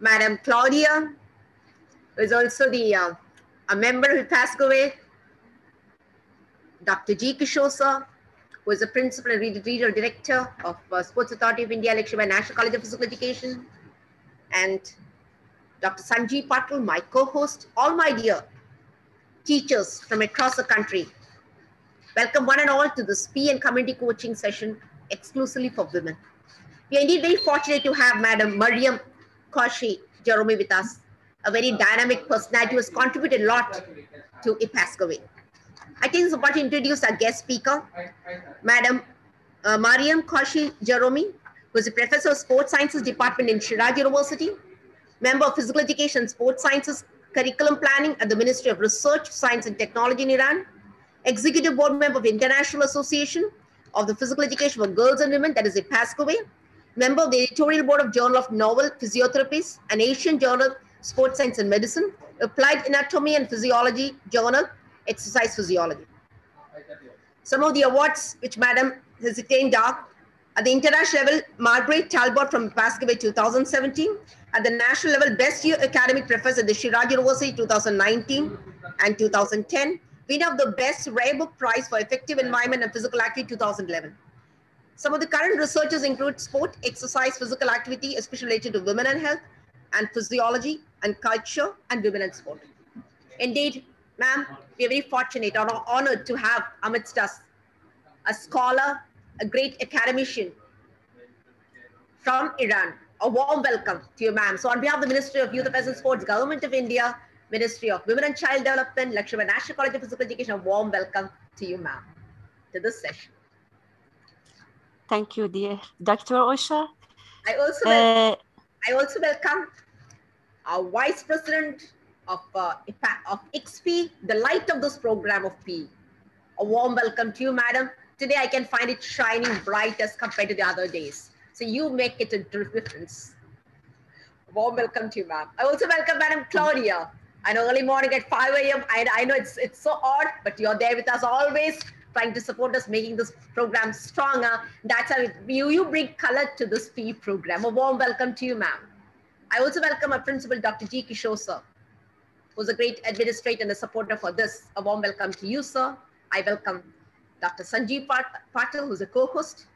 Madam Claudia, who is also a member who passed away, Dr. G. Kishore sir, who is the principal and regional director of Sports Authority of India, lecturer by National College of Physical Education, and Dr. Sanjeev Patil, my co-host, all my dear teachers from across the country. Welcome one and all to this PE and community coaching session exclusively for women. We are indeed very fortunate to have Madam Mariam Kaushi Jerome with us, a very dynamic personality who has contributed a lot to IPASCOE. I think it's important to introduce our guest speaker, Madam Mariam Kaushi Jerome, who is a professor of sports sciences department in Shiraz University, member of physical education and sports sciences curriculum planning at the Ministry of Research, Science and Technology in Iran, executive board member of International Association of the Physical Education for Girls and Women, that is IPASCOE, member of the editorial board of Journal of Novel Physiotherapies, an Asian Journal Sports Science and Medicine, Applied Anatomy and Physiology Journal, Exercise Physiology. Some of the awards which Madam has attained are at the international level, Margaret Talbot from IPASCOE 2017, at the national level, Best Year Academic Professor at the Shiraz University 2019 and 2010, winner of the Best Rare Book Prize for Effective Environment and Physical Activity 2011. Some of the current researchers include sport, exercise, physical activity, especially related to women and health, and physiology and culture and women and sport. Indeed, ma'am, we are very fortunate or honored to have amidst us a scholar, a great academician from Iran. A warm welcome to you, ma'am. So on behalf of the Ministry of Youth Affairs and Sports, Government of India, Ministry of Women and Child Development, lecturer at National College of Physical Education, a warm welcome to you, ma'am, to this session. Thank you, dear Dr. Osha. I also welcome our Vice President of IXP, the light of this program of PE. A warm welcome to you, madam. Today I can find it shining bright as compared to the other days. So you make it a difference. Warm welcome to you, ma'am. I also welcome Madam Claudia. I know early morning at 5 a.m. I know it's so odd, but you're there with us always, trying to support us, making this program stronger. That's how you bring color to this PE program. A warm welcome to you, ma'am. I also welcome our principal, Dr. G. Kishore, sir, who's a great administrator and a supporter for this. A warm welcome to you, sir. I welcome Dr. Sanjeev Patil, who's a co-host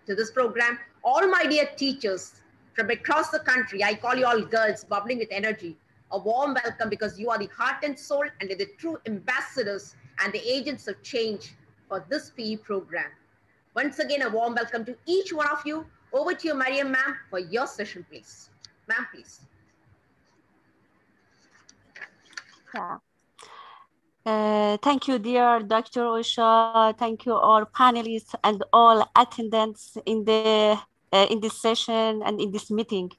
to this program. All my dear teachers from across the country, I call you all girls, bubbling with energy. A warm welcome, because you are the heart and soul and the true ambassadors and the agents of change for this PE program. Once again, a warm welcome to each one of you. Over to you, Mariam, ma'am, for your session, please. Ma'am, please. Yeah. Thank you, dear Dr. Osha. Thank you, all panelists and all attendants in this session and in this meeting.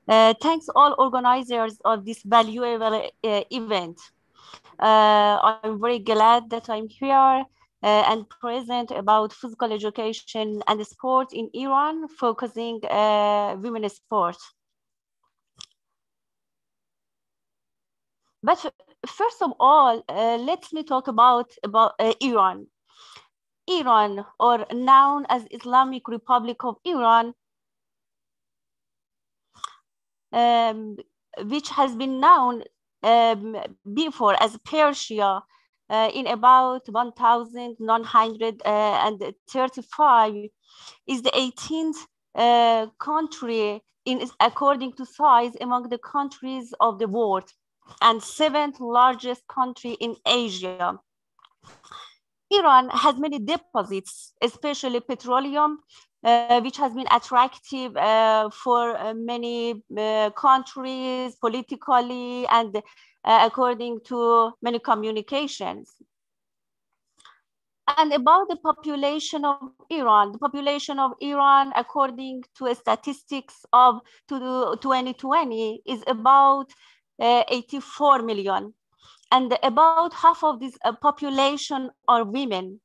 Thanks all organizers of this valuable event. I'm very glad that I'm here and present about physical education and sport in Iran, focusing women's sport. But first of all, let me talk about Iran. Iran, or known as Islamic Republic of Iran, which has been known before as Persia in about 1935, is the 18th country according to size among the countries of the world, and 7th largest country in Asia. Iran has many deposits, especially petroleum, which has been attractive for many countries politically and according to many communications. And about the population of Iran, the population of Iran, according to statistics of 2020, is about 84 million. And about half of this population are women.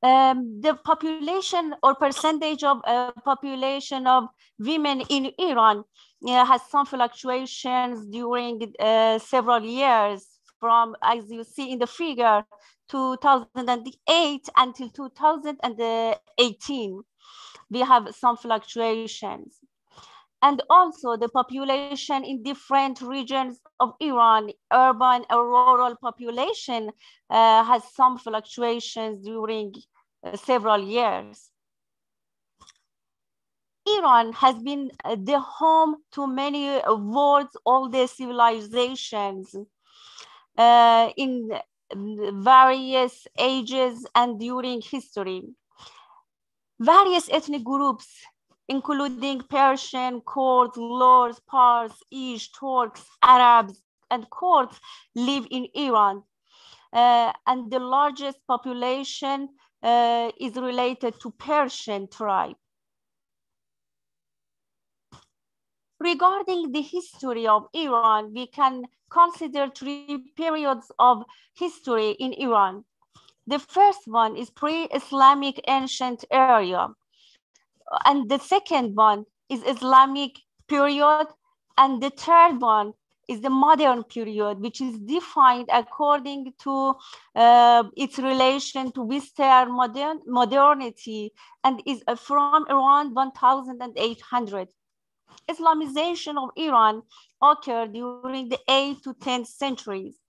The population or percentage of population of women in Iran has some fluctuations during several years, from, as you see in the figure, 2008 until 2018. We have some fluctuations. And also the population in different regions of Iran, urban or rural population, has some fluctuations during several years. Iran has been the home to many world's oldest civilizations in various ages and during history. Various ethnic groups, including Persian, Kurds, Lurs, Pars, Ish, Turks, Arabs, and Kurds, live in Iran. And the largest population is related to Persian tribe. Regarding the history of Iran, we can consider three periods of history in Iran. The first one is pre-Islamic ancient area. And the second one is Islamic period. And the third one is the modern period, which is defined according to its relation to Western modernity and is from around 1800. Islamization of Iran occurred during the 8th to 10th centuries.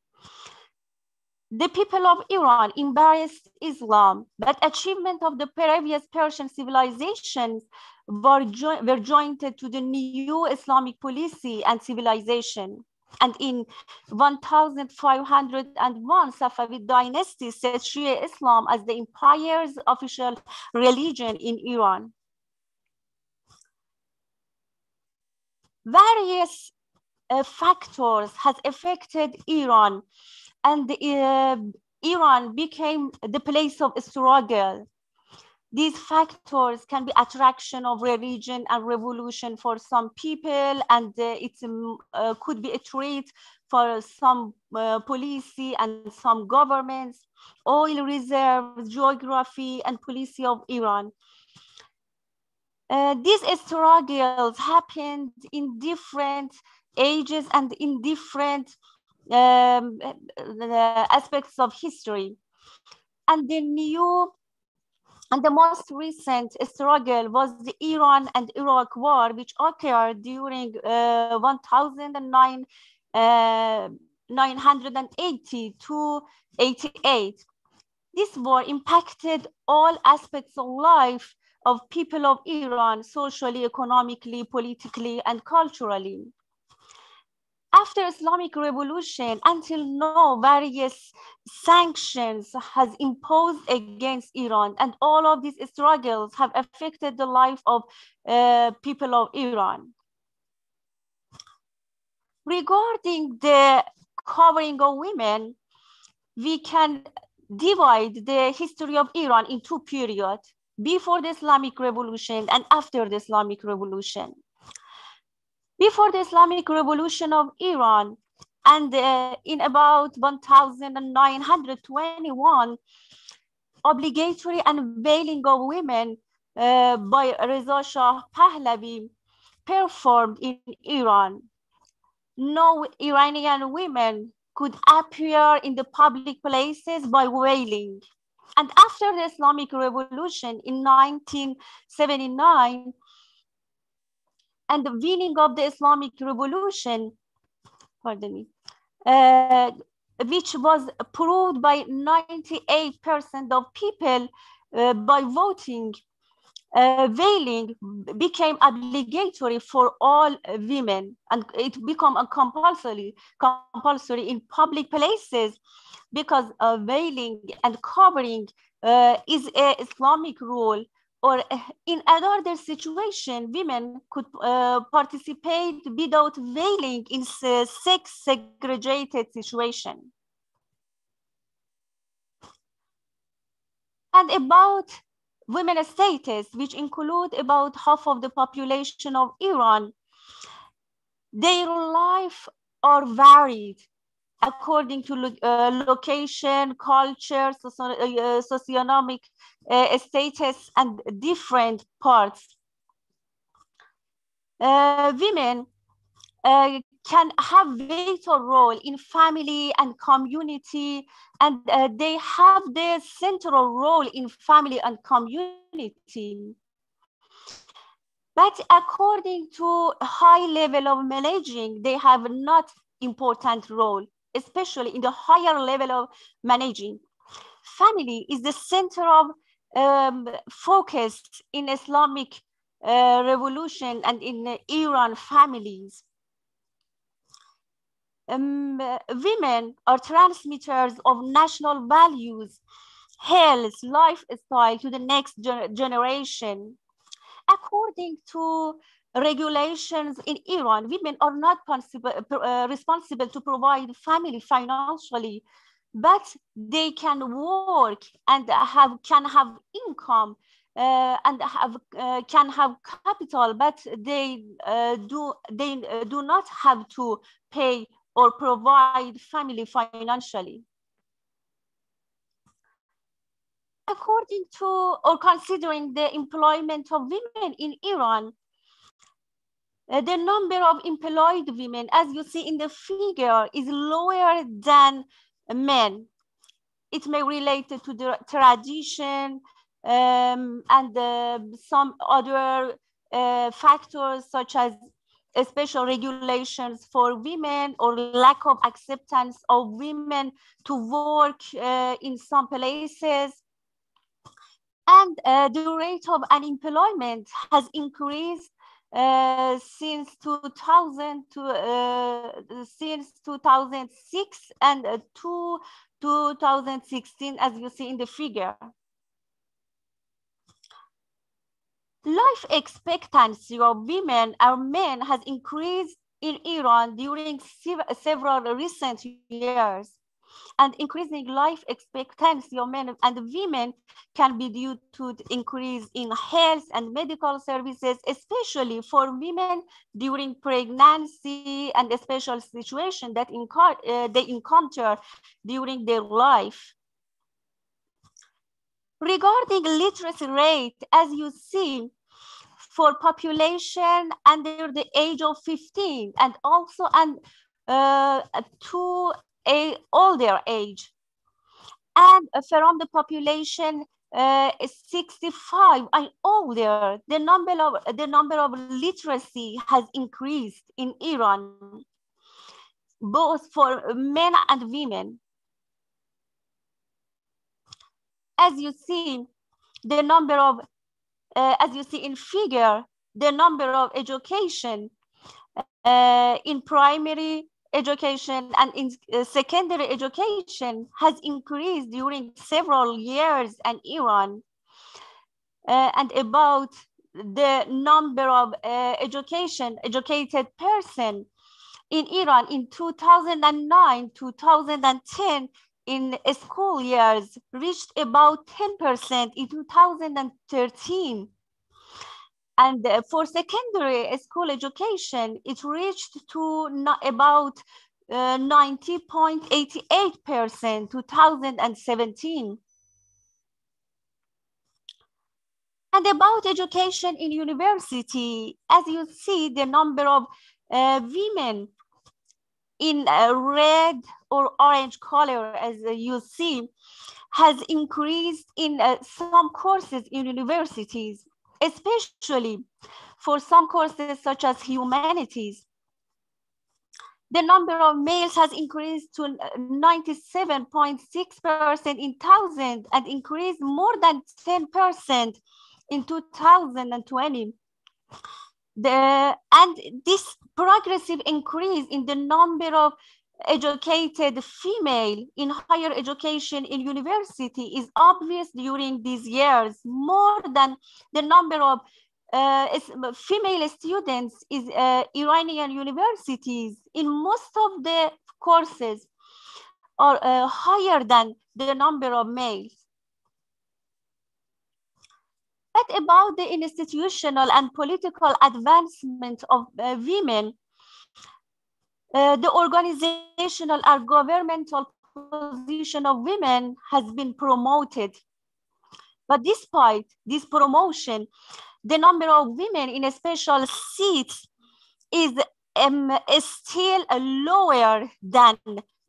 The people of Iran embraced Islam, but achievement of the previous Persian civilizations were joined to the new Islamic policy and civilization. And in 1501, Safavid dynasty set Shia Islam as the empire's official religion in Iran. Various factors has affected Iran, and Iran became the place of struggle. These factors can be attraction of religion and revolution for some people, and it could be a threat for some policy and some governments, oil reserves, geography, and policy of Iran. These struggles happened in different ages and in different aspects of history. And the most recent struggle was the Iran and Iraq war, which occurred during 1980 to 88. This war impacted all aspects of life of people of Iran, socially, economically, politically, and culturally. After Islamic Revolution, until now, various sanctions has imposed against Iran, and all of these struggles have affected the life of people of Iran. Regarding the covering of women, we can divide the history of Iran in two periods, before the Islamic Revolution and after the Islamic Revolution. Before the Islamic Revolution of Iran, and in about 1921, obligatory unveiling of women by Reza Shah Pahlavi performed in Iran. No Iranian women could appear in the public places by veiling. And after the Islamic Revolution in 1979, and the winning of the Islamic Revolution, pardon me, which was proved by 98% of people by voting, veiling became obligatory for all women, and it became a compulsory in public places, because veiling and covering is an Islamic rule. Or in another situation, women could participate without veiling in sex-segregated situation. And about women's status, which include about half of the population of Iran, their life are varied according to location, culture, socioeconomic status, and different parts. Women can have vital role in family and community, and they have their central role in family and community. But according to high level of managing, they have not important role, especially in the higher level of managing. Family is the center of focus in Islamic revolution and in Iran families. Women are transmitters of national values, health, lifestyle to the next generation. According to regulations in Iran, women are not responsible to provide family financially, but they can work and can have income and can have capital, but they do not have to pay or provide family financially. According to or considering the employment of women in Iran, the number of employed women, as you see in the figure, is lower than men. It may relate to the tradition and some other factors such as special regulations for women or lack of acceptance of women to work in some places. And the rate of unemployment has increased since 2006 and to 2016, as you see in the figure. Life expectancy of women and men has increased in Iran during several recent years. And increasing life expectancy of men and women can be due to the increase in health and medical services, especially for women during pregnancy and a special situation that they encounter during their life. Regarding literacy rate, as you see, for population under the age of 15 and also to a older age, and from the population 65 and older, the number of literacy has increased in Iran, both for men and women. As you see, the number of as you see in figure, the number of education in primary education and in secondary education has increased during several years in Iran. And about the number of educated person in Iran in 2009, 2010, in school years reached about 10% in 2013. And for secondary school education, it reached to about 90.88% 2017. And about education in university, as you see, the number of women in red or orange color, as you see, has increased in some courses in universities, especially for some courses such as humanities. The number of males has increased to 97.6% in 2000 and increased more than 10% in 2020. And this progressive increase in the number of educated female in higher education in university is obvious during these years, more than the number of female students in Iranian universities in most of the courses are higher than the number of males. But about the institutional and political advancement of women, the organizational and governmental position of women has been promoted. But despite this promotion, the number of women in special seats is still lower than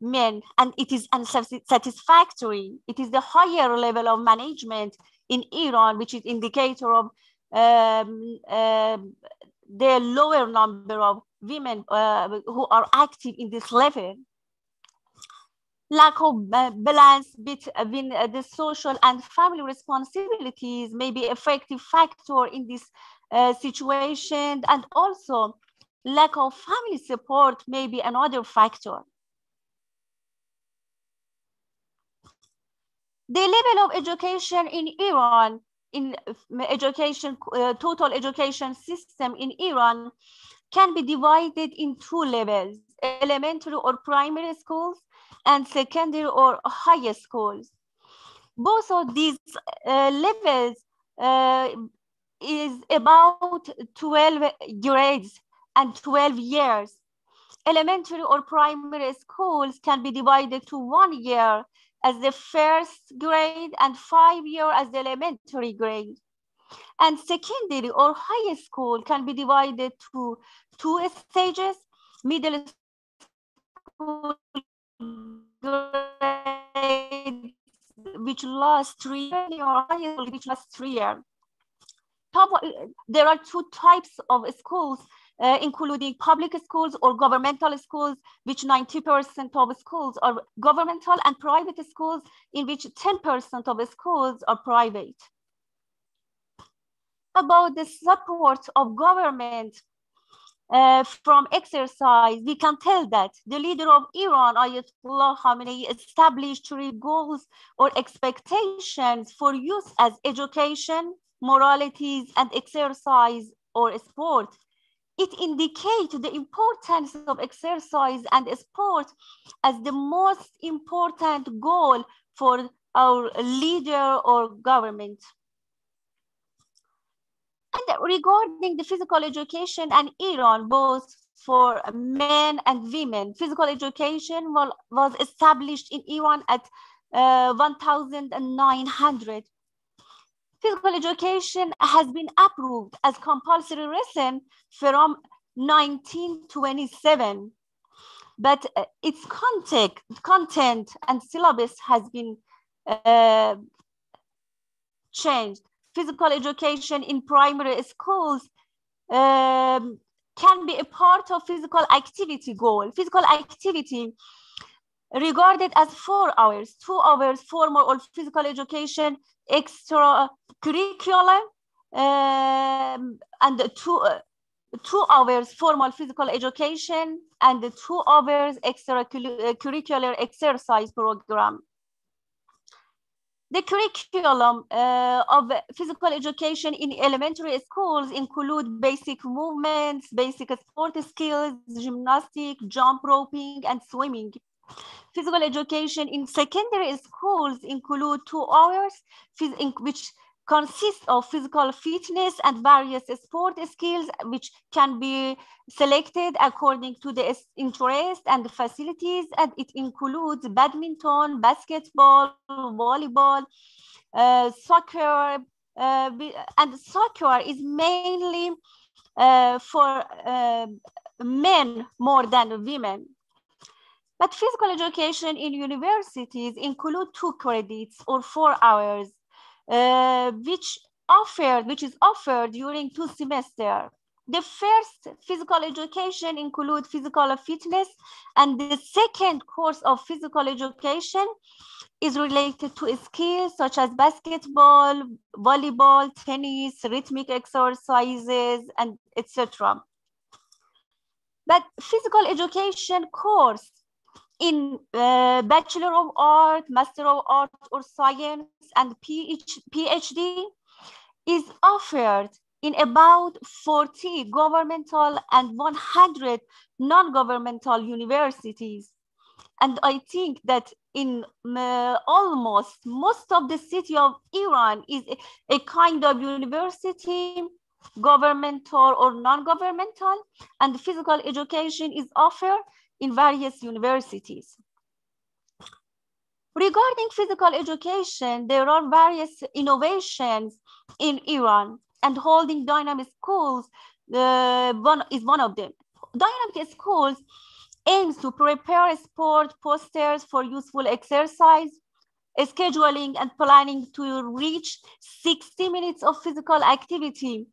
men, and it is unsatisfactory. It is the higher level of management in Iran, which is indicator of the lower number of women who are active in this level. Lack of balance between the social and family responsibilities may be an effective factor in this situation, and also lack of family support may be another factor. The level of education in Iran, in education, total education system in Iran can be divided in two levels: elementary or primary schools and secondary or high schools. Both of these levels is about 12 grades and 12 years. Elementary or primary schools can be divided to 1 year as the first grade and 5 years as the elementary grade. And secondary or high school can be divided to 2 stages: middle school grade, which lasts 3 years, or high school which lasts 3 years. There are 2 types of schools, including public schools or governmental schools, which 90% of schools are governmental, and private schools, in which 10% of schools are private. About the support of government from exercise, we can tell that the leader of Iran, Ayatollah Khamenei, established 3 goals or expectations for youth as education, moralities, and exercise or sport. It indicates the importance of exercise and sport as the most important goal for our leader or government. And regarding the physical education in Iran, both for men and women, physical education was established in Iran at 1900. Physical education has been approved as compulsory recent from 1927, but its content and syllabus has been changed. Physical education in primary schools can be a part of physical activity goal. Physical activity regarded as 4 hours, 2 hours formal or physical education, extracurricular, and 2 hours formal physical education, and 2 hours extracurricular exercise program. The curriculum of physical education in elementary schools include basic movements, basic sport skills, gymnastics, jump roping, and swimming. Physical education in secondary schools include 2 hours, which consist of physical fitness and various sport skills, which can be selected according to the interest and the facilities, and it includes badminton, basketball, volleyball, soccer, and soccer is mainly for men more than women. But physical education in universities include 2 credits or 4 hours, which is offered during 2 semesters. The first physical education includes physical fitness, and the second course of physical education is related to skills such as basketball, volleyball, tennis, rhythmic exercises, and etc. But physical education course in Bachelor of Art, Master of Art or Science, and PhD is offered in about 40 governmental and 100 non-governmental universities. And I think that in almost most of the city of Iran is a kind of university, governmental or non-governmental, and physical education is offered in various universities. Regarding physical education, there are various innovations in Iran, and holding dynamic schools is one of them. Dynamic schools aims to prepare sport posters for useful exercise, scheduling and planning to reach 60 minutes of physical activity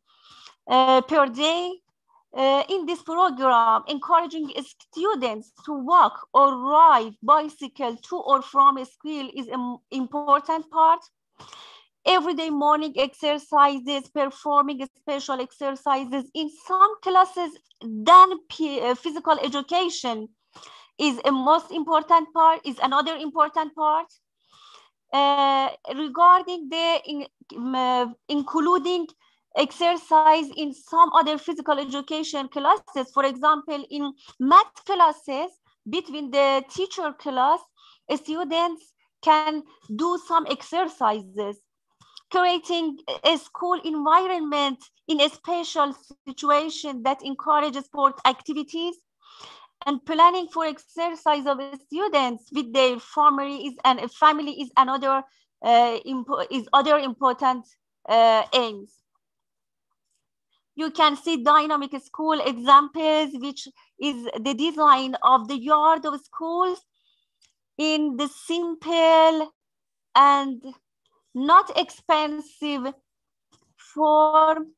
per day. In this program, encouraging students to walk or ride bicycle to or from school is an important part. Everyday morning exercises, performing special exercises in some classes than physical education is a most important part, is another important part. Regarding the including exercise in some other physical education classes, for example, in math classes, between the teacher class, students can do some exercises. Creating a school environment in a special situation that encourages sport activities, and planning for exercise of students with their family is another other important aims. You can see dynamic school examples, which is the design of the yard of schools in the simple and not expensive form,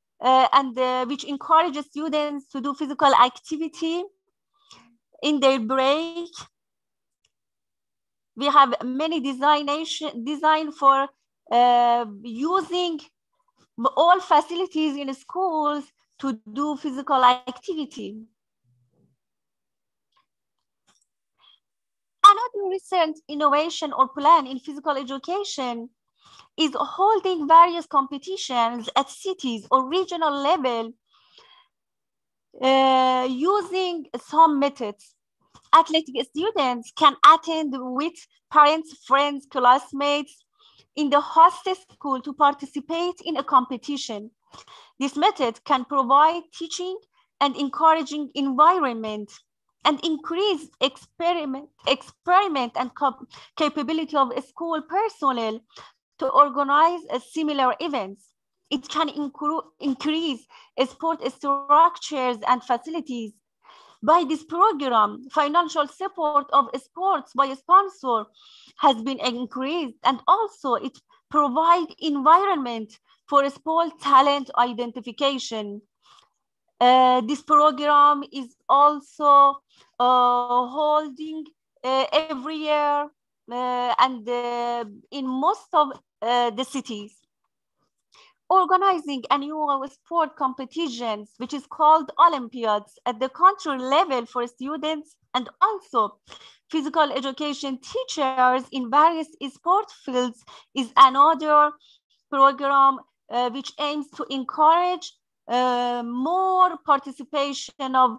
which encourages students to do physical activity in their break. We have many design for using all facilities in schools to do physical activity. Another recent innovation or plan in physical education is holding various competitions at cities or regional level using some methods. Athletic students can attend with parents, friends, classmates in the host school to participate in a competition. This method can provide teaching and encouraging environment and increase experiment and capability of school personnel to organize similar events. It can increase sport structures and facilities. By this program, financial support of sports by a sponsor has been increased, and also it provides environment for sport talent identification. This program is also holding every year and in most of the cities. Organizing annual sport competitions, which is called Olympiads, at the country level for students and also physical education teachers in various sport fields, is another program which aims to encourage more participation of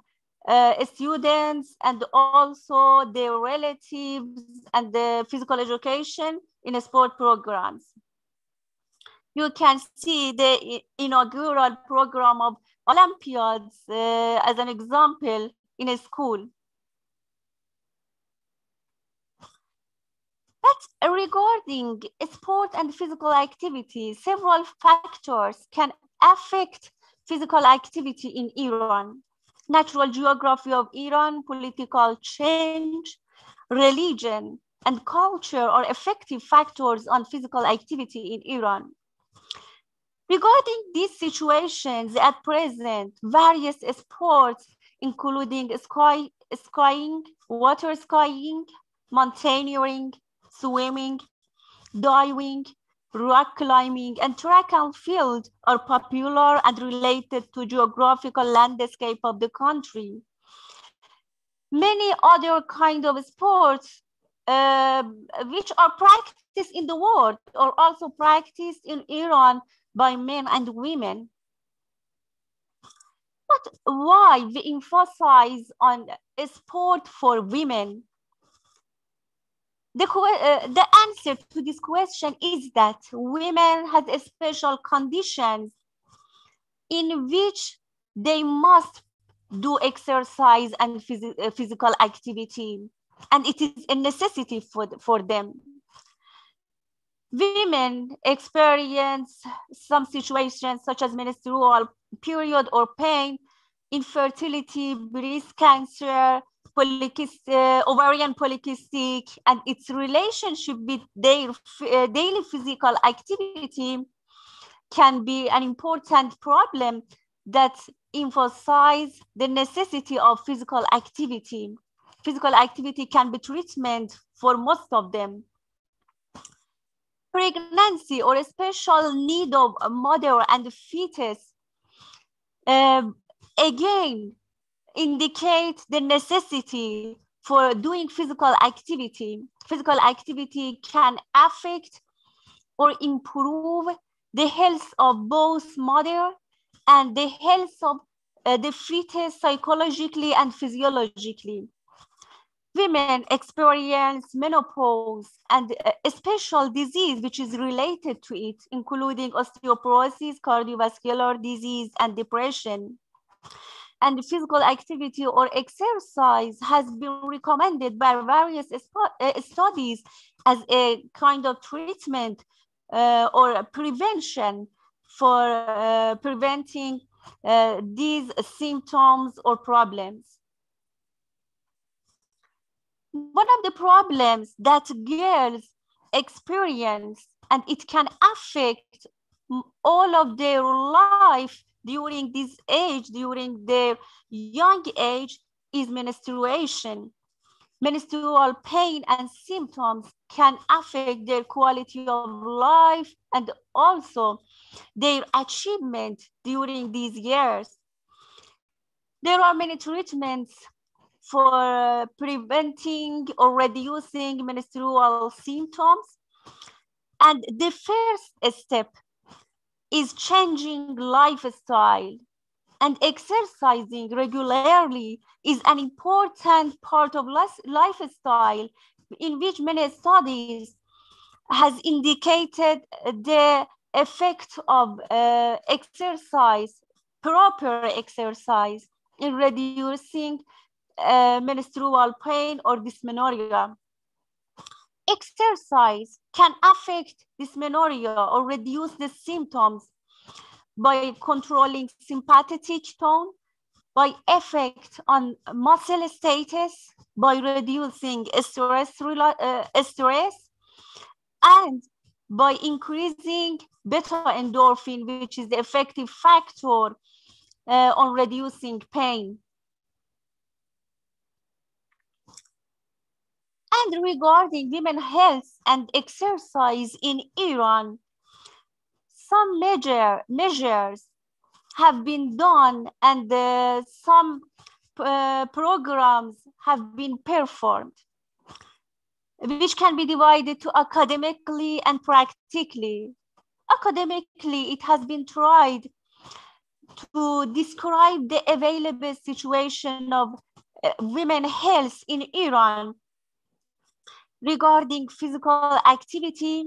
students and also their relatives and the physical education in sport programs. You can see the inaugural program of Olympiads as an example in a school. But regarding sport and physical activity, several factors can affect physical activity in Iran. Natural geography of Iran, political change, religion, and culture are effective factors on physical activity in Iran. Regarding these situations at present, various sports, including skiing, water skiing, mountaineering, swimming, diving, rock climbing, and track and field are popular and related to geographical landscape of the country. Many other kind of sports which are practiced in the world are also practiced in Iran by men and women. But why we emphasize on a sport for women? The answer to this question is that women have special conditions in which they must do exercise and physical activity, and it is a necessity for them. Women experience some situations such as menstrual period or pain, infertility, breast cancer, ovarian polycystic, and its relationship with their daily physical activity can be an important problem that emphasize the necessity of physical activity. Physical activity can be treatment for most of them. Pregnancy or a special need of a mother and fetus again indicate the necessity for doing physical activity. Physical activity can affect or improve the health of both mother and the health of the fetus psychologically and physiologically. Women experience menopause and a special disease which is related to it, including osteoporosis, cardiovascular disease, and depression. And physical activity or exercise has been recommended by various studies as a kind of treatment or prevention for preventing these symptoms or problems. One of the problems that girls experience, and it can affect all of their life during this age, during their young age, is menstruation. Menstrual pain and symptoms can affect their quality of life and also their achievement during these years. There are many treatments for preventing or reducing menstrual symptoms. And the first step is changing lifestyle, and exercising regularly is an important part of lifestyle, in which many studies has indicated the effect of exercise, proper exercise, in reducing menstrual pain or dysmenorrhea. Exercise can affect dysmenorrhea or reduce the symptoms by controlling sympathetic tone, by effect on muscle status, by reducing stress, and by increasing beta endorphin, which is the effective factor on reducing pain. And regarding women's health and exercise in Iran, some measures have been done, and some programs have been performed, which can be divided to academically and practically. Academically, it has been tried to describe the available situation of women's health in Iran regarding physical activity,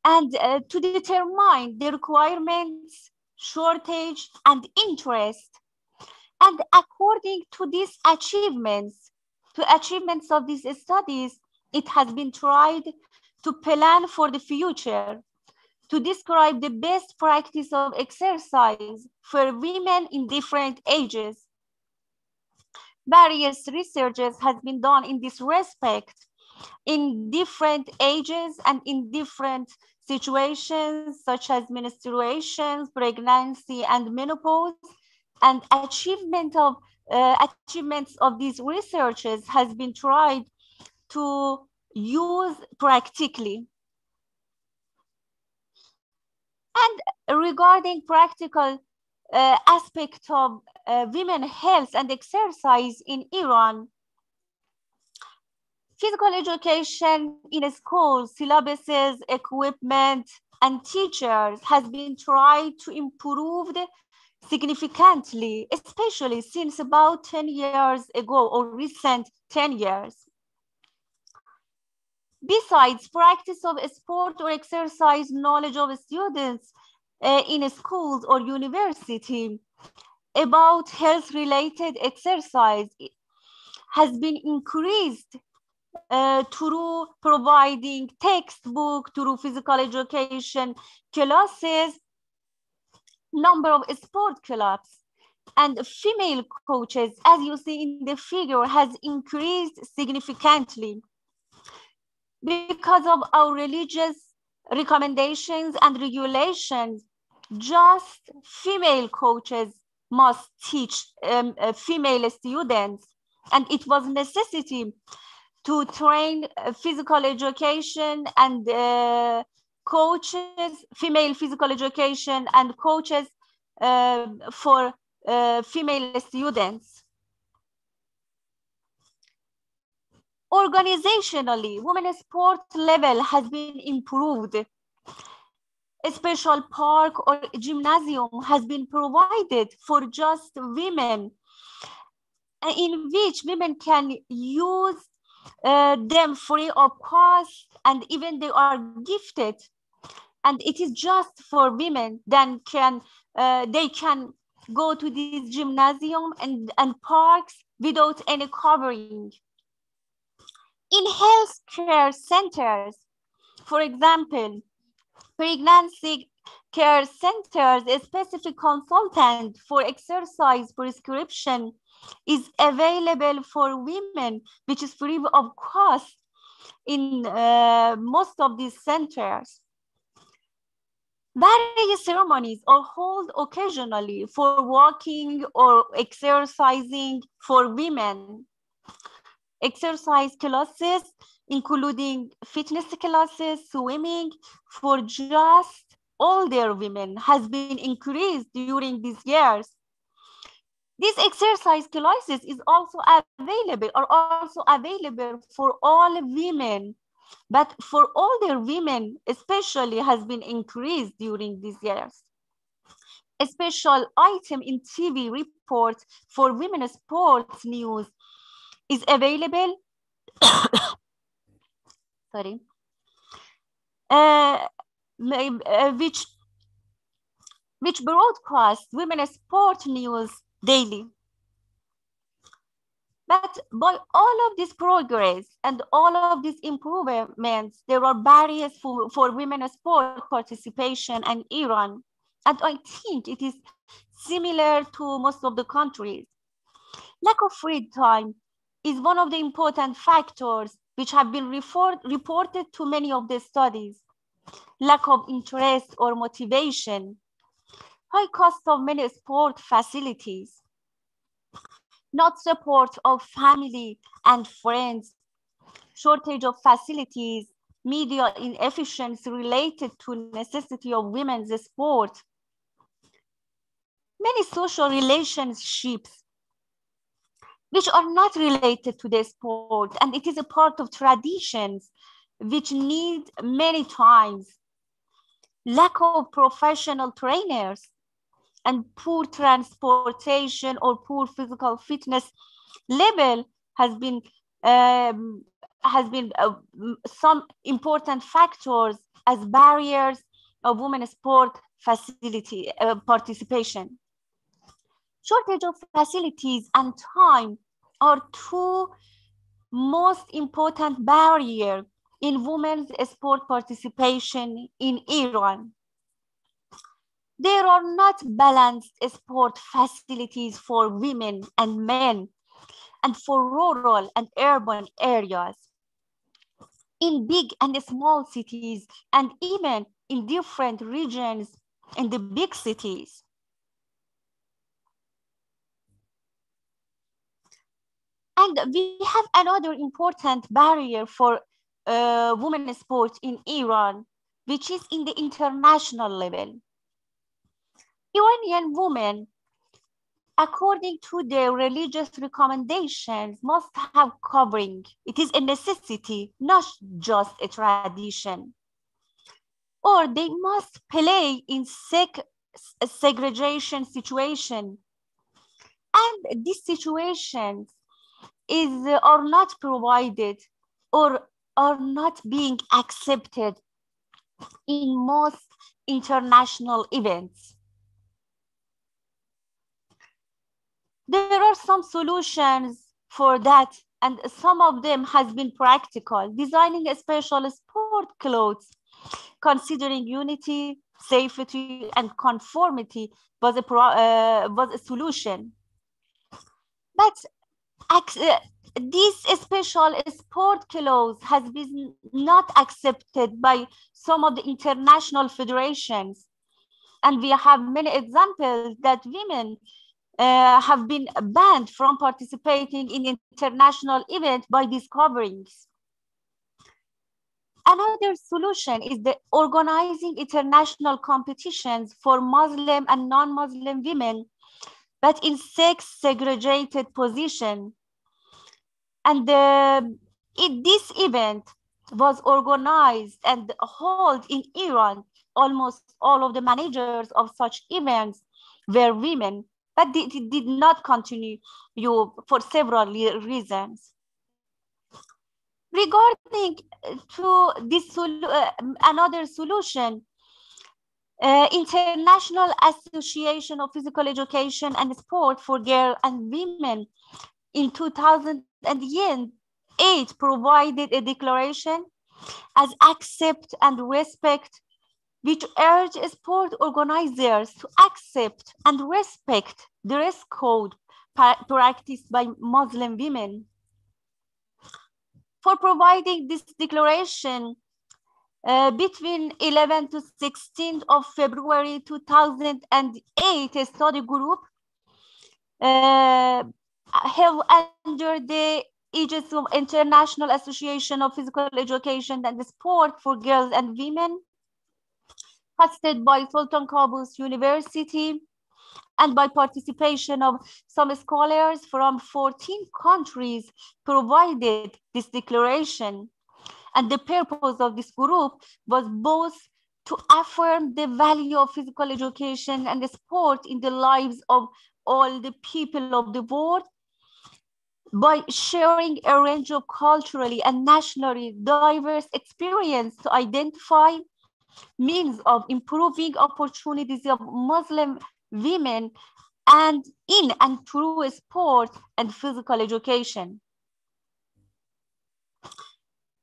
and to determine the requirements, shortage, and interest. And according to these achievements, of these studies, it has been tried to plan for the future, to describe the best practice of exercise for women in different ages. Various researches has been done in this respect, in different ages and in different situations, such as menstruation, pregnancy, and menopause. And achievements of these researches has been tried to use practically. And regarding practical aspect of women's health and exercise in Iran, physical education in schools, syllabuses, equipment, and teachers has been tried to improve significantly, especially since about 10 years ago or recent 10 years. Besides, practice of sport or exercise, knowledge of students in schools or university about health-related exercise has been increased through providing textbook, through physical education classes, number of sport clubs, and female coaches, as you see in the figure, has increased significantly. Because of our religious recommendations and regulations, just female coaches must teach female students, and it was necessity to train physical education and coaches, female physical education and coaches for female students. Organizationally, women's sport level has been improved. A special park or gymnasium has been provided for just women, in which women can use them free of cost, and even they are gifted. And it is just for women. Then they can go to this gymnasium and parks without any covering. In healthcare centers, for example, pregnancy care centers, a specific consultant for exercise prescription is available for women, which is free of cost in most of these centers. Various ceremonies are held occasionally for walking or exercising for women. Exercise classes, including fitness classes, swimming for just older women, has been increased during these years. These exercise classes is also available for all women, but for older women especially has been increased during these years. A special item in TV reports for women's sports news is available. Sorry. Which broadcasts women's sport news daily. But by all of this progress and all of these improvements, there are barriers for women's sport participation in Iran. And I think it is similar to most of the countries. Lack of free time is one of the important factors which have been reported to many of the studies. Lack of interest or motivation, high cost of many sport facilities, not support of family and friends, shortage of facilities, media inefficiency related to necessity of women's sport, many social relationships which are not related to the sport, and it is a part of traditions which need many times. Lack of professional trainers and poor transportation or poor physical fitness level has been some important factors as barriers of women's sport facility participation. Shortage of facilities and time are two most important barriers in women's sport participation in Iran. There are not balanced sport facilities for women and men, and for rural and urban areas, in big and small cities, and even in different regions in the big cities. And we have another important barrier for women's sport in Iran, which is in the international level. Iranian women, according to their religious recommendations, must have covering. It is a necessity, not just a tradition. Or they must play in segregation situation. And these situations are not provided or are not being accepted in most international events. There are some solutions for that, and some of them has been practical. Designing a special sport clothes, considering unity, safety, and conformity was a solution. But this special sport clothes has been not accepted by some of the international federations. And we have many examples that women have been banned from participating in international events by these coverings. Another solution is the organizing international competitions for Muslim and non-Muslim women, but in sex-segregated position. And this event was organized and held in Iran. Almost all of the managers of such events were women, but it did not continue for several reasons. Regarding to this another solution, International Association of Physical Education and Sport for Girls and Women in 2008 provided a declaration as accept and respect, which urged sport organizers to accept and respect the dress code practiced by Muslim women. For providing this declaration, between 11 to 16th of February 2008, a study group held under the aegis of International Association of Physical Education and Sport for Girls and Women, hosted by Sultan Qaboos University and by participation of some scholars from 14 countries, provided this declaration. And the purpose of this group was both to affirm the value of physical education and sport in the lives of all the people of the world by sharing a range of culturally and nationally diverse experience to identify means of improving opportunities of Muslim women and in and through sport and physical education.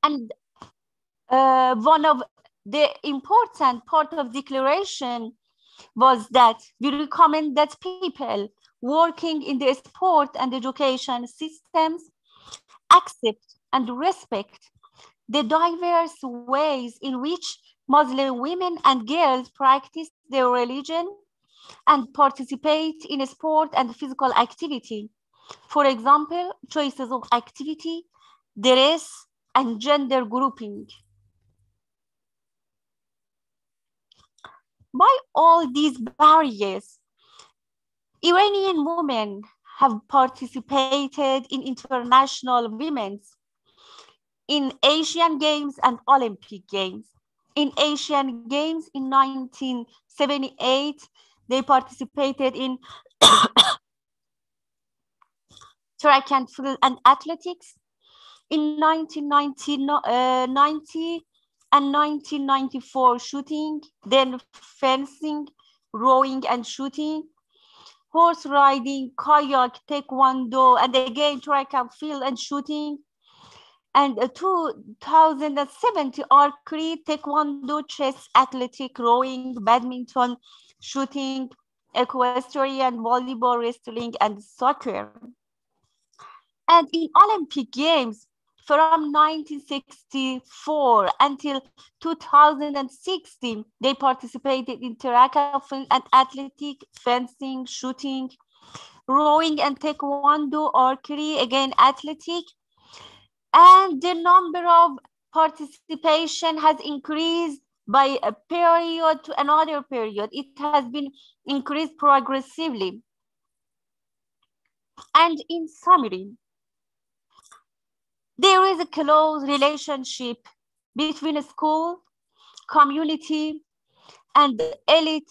And one of the important part of declaration was that we recommend that people working in the sport and education systems accept and respect the diverse ways in which Muslim women and girls practice their religion and participate in sport and physical activity. For example, choices of activity, dress, and gender grouping. By all these barriers, Iranian women have participated in international women's, in Asian Games and Olympic Games. In Asian Games in 1978, they participated in track and field and athletics. In 1990 and 1994, shooting, then fencing, rowing and shooting, horse riding, kayak, taekwondo, and again track and field and shooting. And 2070, archery, taekwondo, chess, athletic, rowing, badminton, shooting, equestrian, volleyball, wrestling, and soccer. And in Olympic Games, from 1964 until 2016, they participated in track and athletic, fencing, shooting, rowing and taekwondo, archery, again athletic. And the number of participation has increased by a period to another period. It has been increased progressively. And in summary, there is a close relationship between school, community, and elite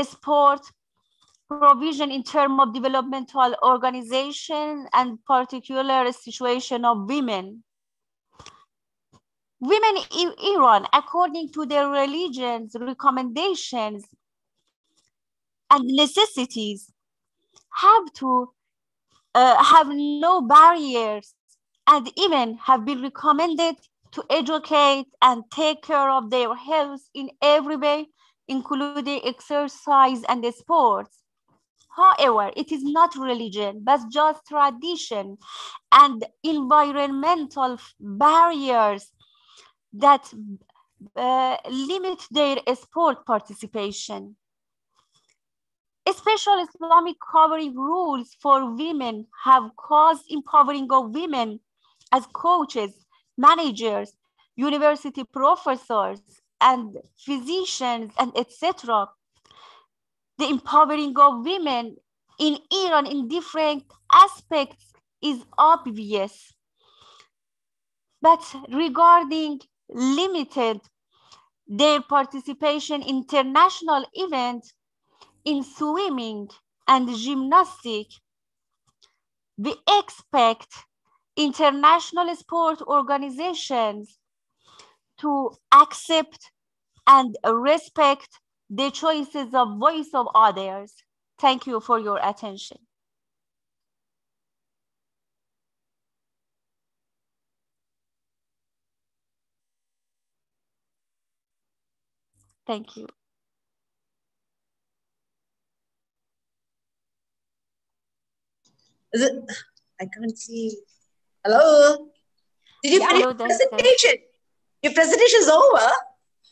sport provision in terms of developmental organization and particular situation of women. Women in Iran, according to their religions, recommendations, and necessities, have to have no barriers and even have been recommended to educate and take care of their health in every way, including exercise and sports. However, it is not religion, but just tradition and environmental barriers that limit their sport participation. Special Islamic covering rules for women have caused empowering of women as coaches, managers, university professors, and physicians, and etc. The empowering of women in Iran in different aspects is obvious. But regarding limited their participation in international events in swimming and gymnastics, we expect international sport organizations to accept and respect the choices of voice of others. Thank you for your attention. Thank you. Is it? I can't see. Hello? Did you finish your presentation? Your presentation is over?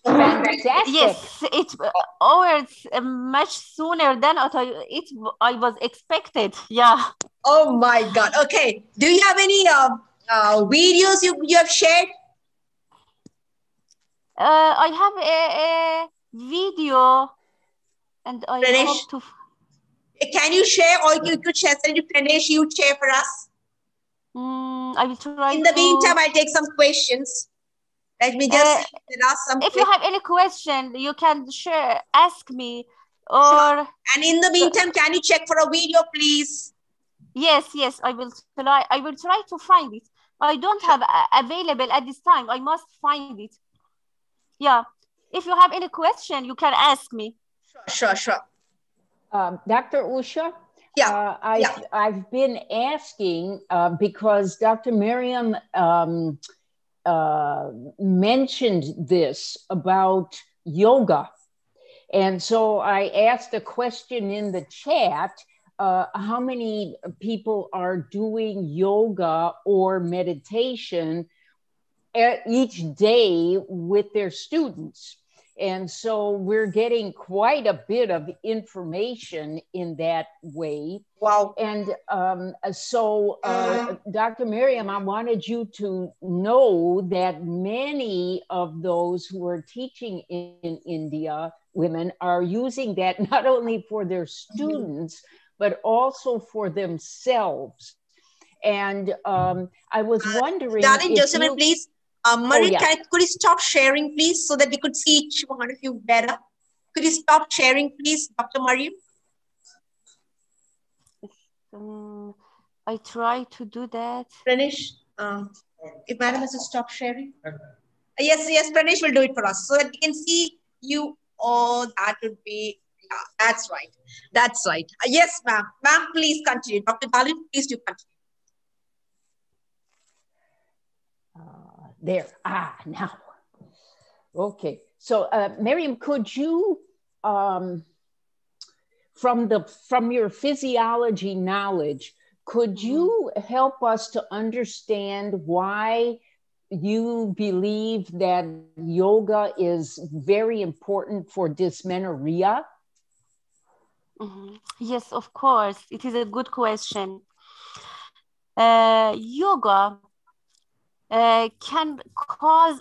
Fantastic. Yes, it's over much sooner than I was expected. Yeah. Oh my God. Okay. Do you have any videos you have shared? I have a video, and I hope to. Can you share, or you could share? Send it to Pranesh, you share for us. I will try. In the meantime, I'll take some questions. Let me just see. There are some. If you have any question, you can share, ask me, or. Sure. And in the meantime, can you check for a video, please? Yes, I will try. I will try to find it. I don't have available at this time. I must find it. Yeah. If you have any question, you can ask me. Sure. Dr. Usha, yeah. I've been asking because Dr. Miriam mentioned this about yoga. And so I asked a question in the chat, how many people are doing yoga or meditation each day with their students? And so we're getting quite a bit of information in that way. Wow. And so, Dr. Miriam, I wanted you to know that many of those who are teaching in India, women, are using that not only for their students, but also for themselves. And I was wondering, Darling Josephine, please. Marie, could you stop sharing, please, so that we could see each one of you better? Could you stop sharing, please, Dr. Mariam? I try to do that. Pranesh, if Madam has to stop sharing. Yes, Pranesh will do it for us so that we can see you. Oh, that would be, yeah, that's right. Yes, ma'am. Ma'am, please continue. Dr. Dalin, please do continue. There, now. Okay, so Miriam, could you, from your physiology knowledge, could you help us to understand why you believe that yoga is very important for dysmenorrhea? Yes, of course. It is a good question. Yoga can cause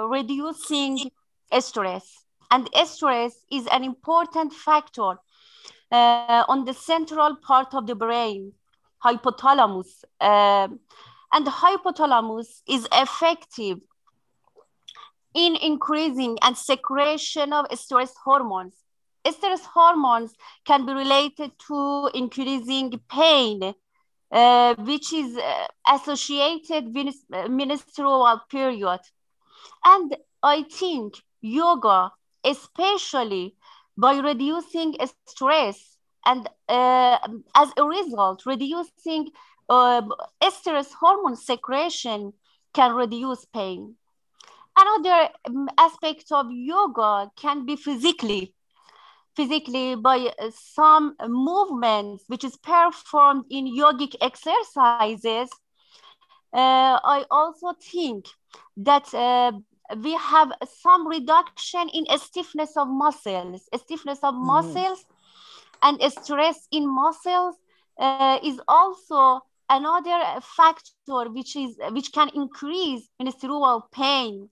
reducing stress, and stress is an important factor on the central part of the brain, hypothalamus, and the hypothalamus is effective in increasing and secretion of stress hormones. Stress hormones can be related to increasing pain, which is associated with menstrual period. And I think yoga, especially by reducing stress and as a result, reducing stress hormone secretion can reduce pain. Another aspect of yoga can be physically by some movements which is performed in yogic exercises. I also think that we have some reduction in stiffness of muscles. Stiffness of muscles And stress in muscles is also another factor which can increase menstrual pain.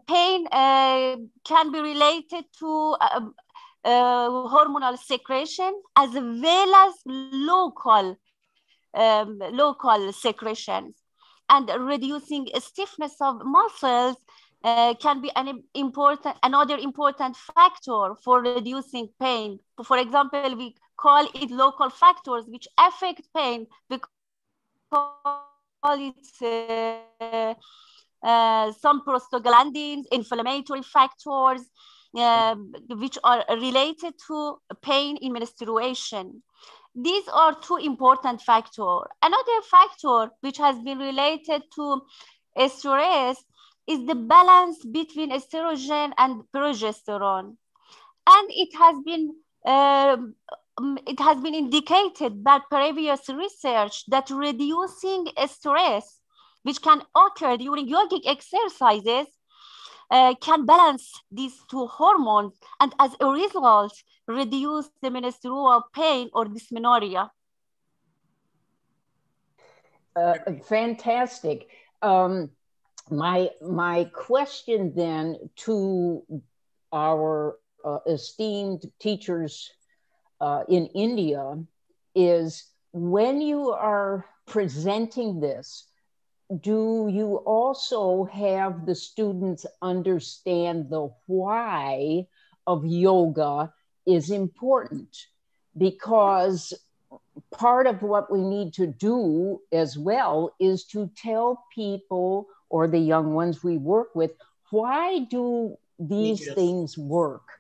Pain can be related to hormonal secretion as well as local secretions. And reducing stiffness of muscles can be another important factor for reducing pain. For example, we call it local factors which affect pain. We call it some prostaglandins, inflammatory factors, which are related to pain in menstruation. These are two important factors. Another factor which has been related to stress is the balance between estrogen and progesterone. And it has been indicated by previous research that reducing stress, which can occur during yogic exercises, can balance these two hormones and as a result, reduce the menstrual pain or dysmenorrhea. Fantastic. My question then to our esteemed teachers in India is, when you are presenting this, do you also have the students understand the why of yoga is important? Because part of what we need to do as well is to tell people, or the young ones we work with, why do these things work?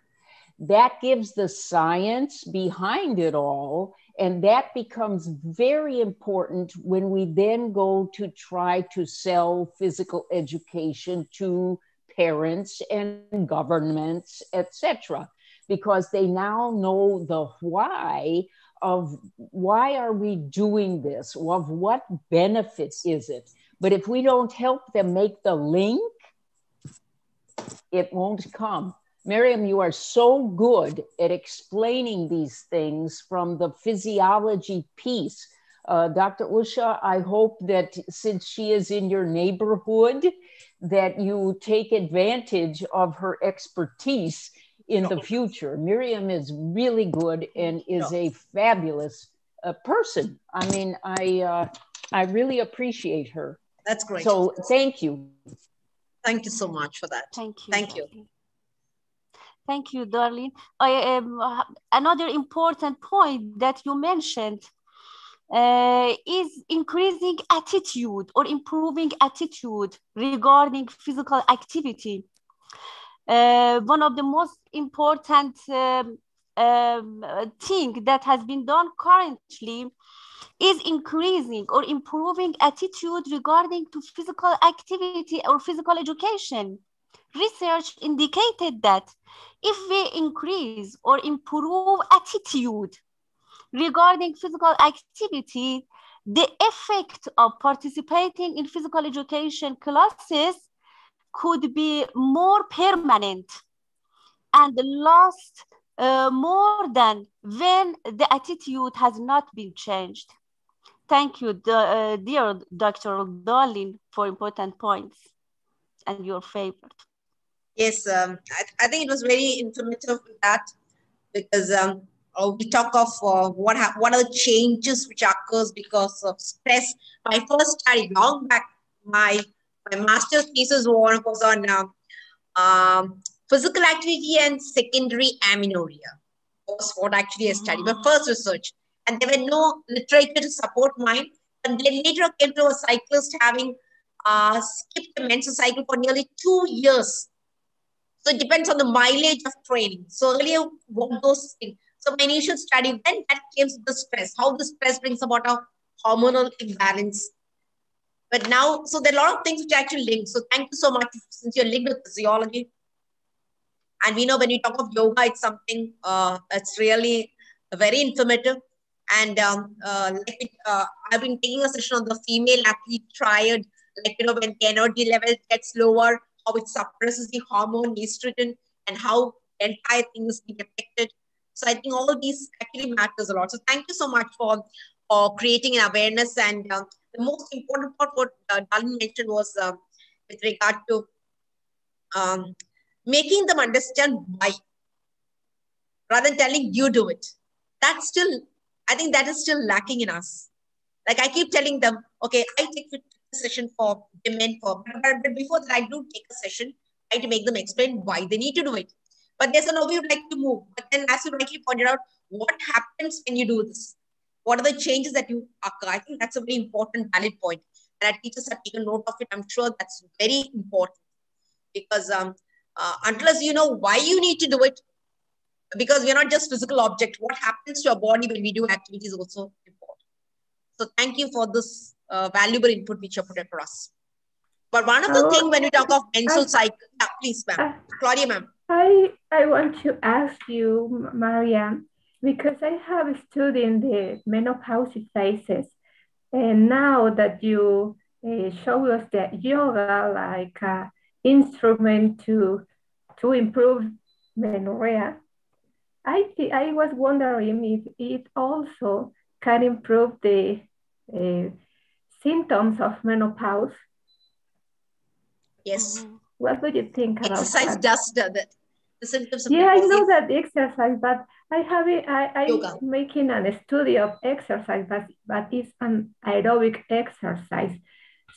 That gives the science behind it all. And that becomes very important when we then go to try to sell physical education to parents and governments, etc., because they now know the why of why are we doing this, of what benefits is it. But if we don't help them make the link, it won't come. Miriam, you are so good at explaining these things from the physiology piece. Dr. Usha, I hope that since she is in your neighborhood, that you take advantage of her expertise in the future. Miriam is really good and is a fabulous person. I mean, I really appreciate her. That's great. So thank you. Thank you so much for that. Thank you. Thank you. Thank you, Darlene. Another important point that you mentioned is increasing attitude or improving attitude regarding physical activity. One of the most important thing that has been done currently is increasing or improving attitude regarding to physical activity or physical education. Research indicated that if we increase or improve attitude regarding physical activity, the effect of participating in physical education classes could be more permanent and last more than when the attitude has not been changed. Thank you, dear Dr. Darlene, for important points and your favorite. Yes, I think it was very informative with that, because we talk of what are the changes which occurs because of stress. My first study long back, my master's thesis was on physical activity and secondary amenorrhea. Was what actually I studied, my first research, and there were no literature to support mine. And then later I came to a cyclist having skipped the menstrual cycle for nearly 2 years. So it depends on the mileage of training. So earlier, what those things. So my initial study, then that came to the stress, how the stress brings about a hormonal imbalance. But now, so there are a lot of things which are actually linked. So thank you so much, since you're linked with physiology. And we know when we talk of yoga, it's something that's really very informative. And I've been taking a session on the female athlete triad, like, when the energy level gets lower, how it suppresses the hormone estrogen and how the entire thing is being affected. So I think all these actually matters a lot. So thank you so much for creating an awareness. And the most important part what Darlene mentioned was with regard to making them understand why, rather than telling you do it. That's still, I think that is still lacking in us. Like I keep telling them, okay, I take a session for women, but before that I do take a session, try to make them explain why they need to do it. But there's no, we would like to move. But then as you rightly pointed out, what happens when you do this? What are the changes that you occur? I think that's a very important, valid point. And our teachers have taken note of it. I'm sure that's very important. Because unless you know why you need to do it, because we're not just physical object, what happens to our body when we do activities is also important. So thank you for this valuable input which you put across. But one of the things when we talk of menstrual cycle, please, ma'am. Claudia, ma'am. I want to ask you, Mariam, because I have studied the menopause phases, and now that you show us that yoga like an instrument to improve menorrhea, I was wondering if it also can improve the symptoms of menopause. Yes. What do you think about exercise that? does that? The symptoms of I menopause. know that exercise, but I'm making a study of exercise, but it's an aerobic exercise.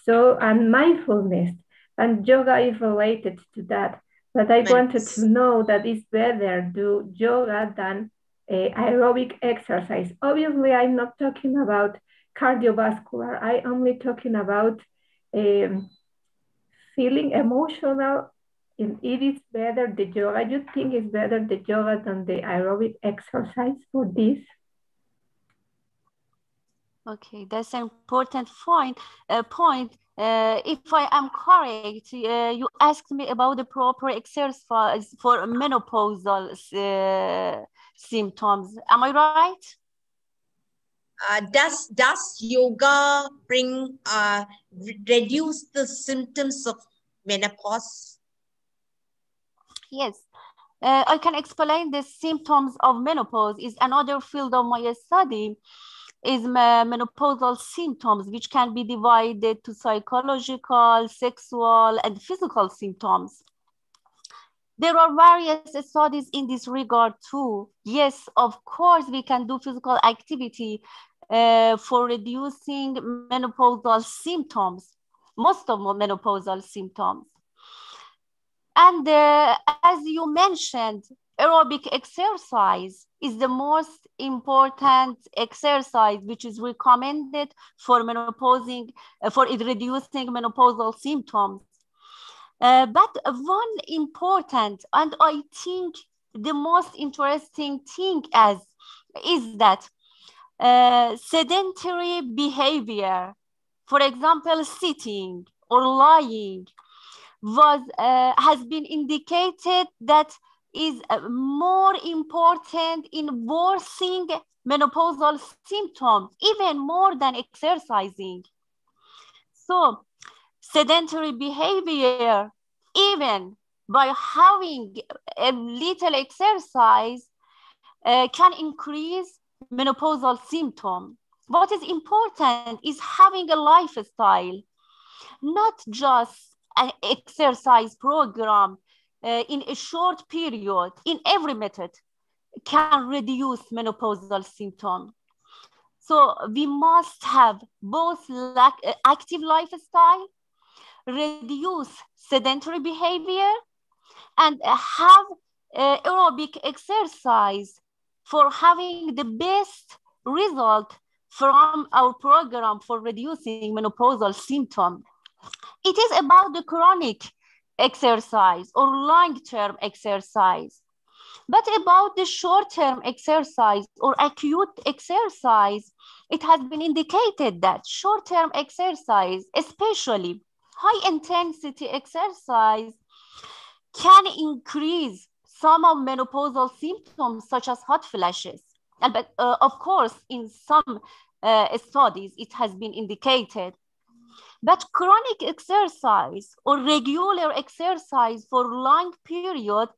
So, and mindfulness and yoga is related to that. But I wanted to know that it's better do yoga than aerobic exercise. Obviously, I'm not talking about cardiovascular. I only talking about feeling emotional. And it is better the yoga. You think it's better the yoga than the aerobic exercise for this? Okay, that's an important point. If I am correct, you asked me about the proper exercise for menopausal symptoms. Am I right? Does yoga bring reduce the symptoms of menopause? Yes. I can explain the symptoms of menopause is another field of my study. Is menopausal symptoms, which can be divided to psychological, sexual, and physical symptoms. There are various studies in this regard too. Yes, of course, we can do physical activity for reducing menopausal symptoms, most of menopausal symptoms. And as you mentioned, aerobic exercise is the most important exercise which is recommended for reducing menopausal symptoms. But one important and I think the most interesting thing is that sedentary behavior, for example, sitting or lying, has been indicated that is more important in worsening menopausal symptoms, even more than exercising. So sedentary behavior, even by having a little exercise, can increase menopausal symptoms. What is important is having a lifestyle, not just an exercise program in a short period. In every method can reduce menopausal symptoms. So we must have both active lifestyle, reduce sedentary behavior, and have aerobic exercise for having the best result from our program for reducing menopausal symptoms. It is about the chronic exercise or long-term exercise. But about the short-term exercise or acute exercise, it has been indicated that short-term exercise, especially high-intensity exercise, can increase some of menopausal symptoms such as hot flashes. But of course, in some studies, it has been indicated. But chronic exercise or regular exercise for long period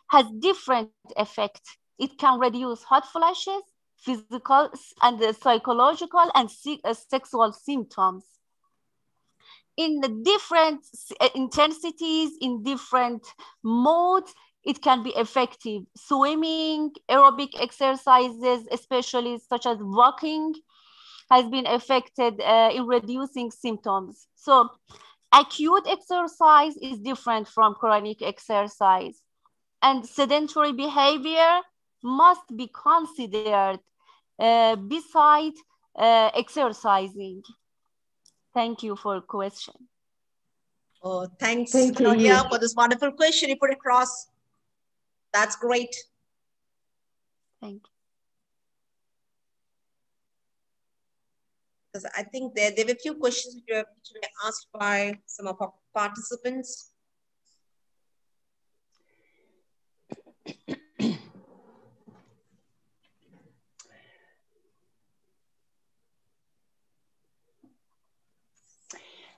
has different effect It can reduce hot flashes, physical and psychological and sexual symptoms. In the different intensities, in different modes, it can be effective. Swimming, aerobic exercises, especially such as walking, has been affected in reducing symptoms. So acute exercise is different from chronic exercise, and sedentary behavior must be considered beside exercising. Thank you for the question. Oh, thanks, Thank you. Claudia, for this wonderful question you put across. That's great. Thank you. Because I think there were a few questions which were asked by some of our participants.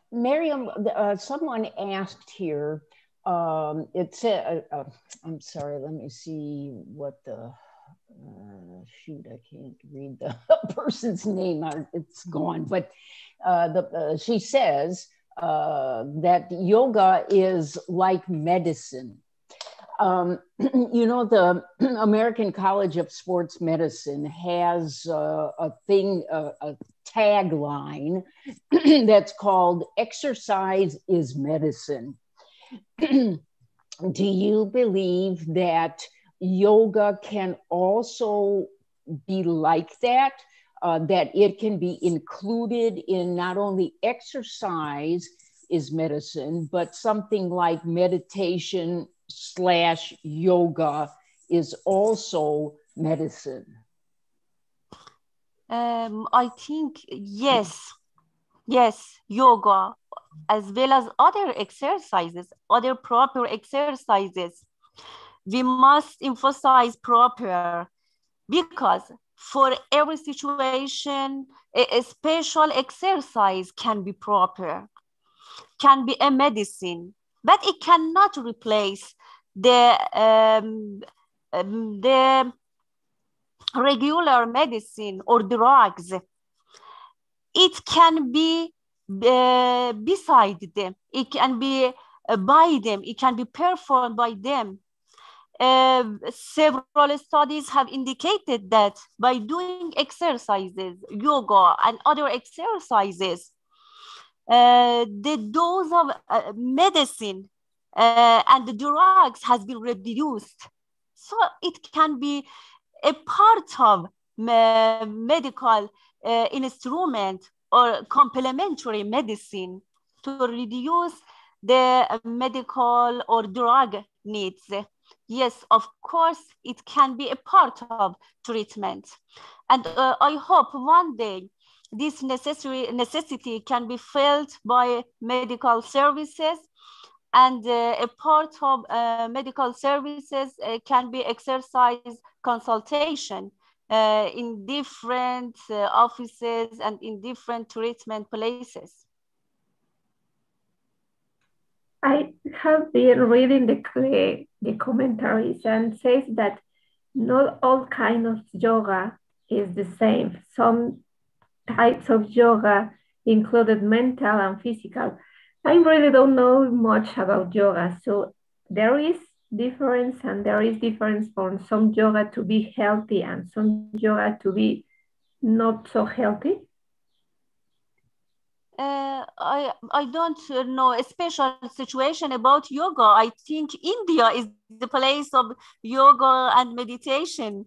Miriam, someone asked here, it said, I'm sorry, let me see what the, shoot, I can't read the person's name, it's gone, but she says that yoga is like medicine. You know, the American College of Sports Medicine has a thing, a tagline that's called "Exercise is Medicine." Do you believe that yoga can also be like that? That it can be included in not only exercise is medicine, but something like meditation / yoga is also medicine? I think yes, yoga as well as other exercises, other proper exercises. We must emphasize proper, because for every situation, a special exercise can be proper, can be a medicine, but it cannot replace the regular medicine or drugs. It can be beside them, it can be by them, it can be performed by them. Several studies have indicated that by doing exercises, yoga and other exercises, the dose of medicine and the drugs has been reduced. So it can be a part of medical instrument or complementary medicine to reduce the medical or drug needs. Yes, of course, it can be a part of treatment. And I hope one day this necessity can be felt by medical services, and a part of medical services can be exercise consultation in different offices and in different treatment places. I have been reading the commentaries and says that not all kinds of yoga is the same. Some types of yoga included mental and physical. I really don't know much about yoga, so there is difference, and there is difference from some yoga to be healthy and some yoga to be not so healthy. I don't know a special situation about yoga. I think India is the place of yoga and meditation.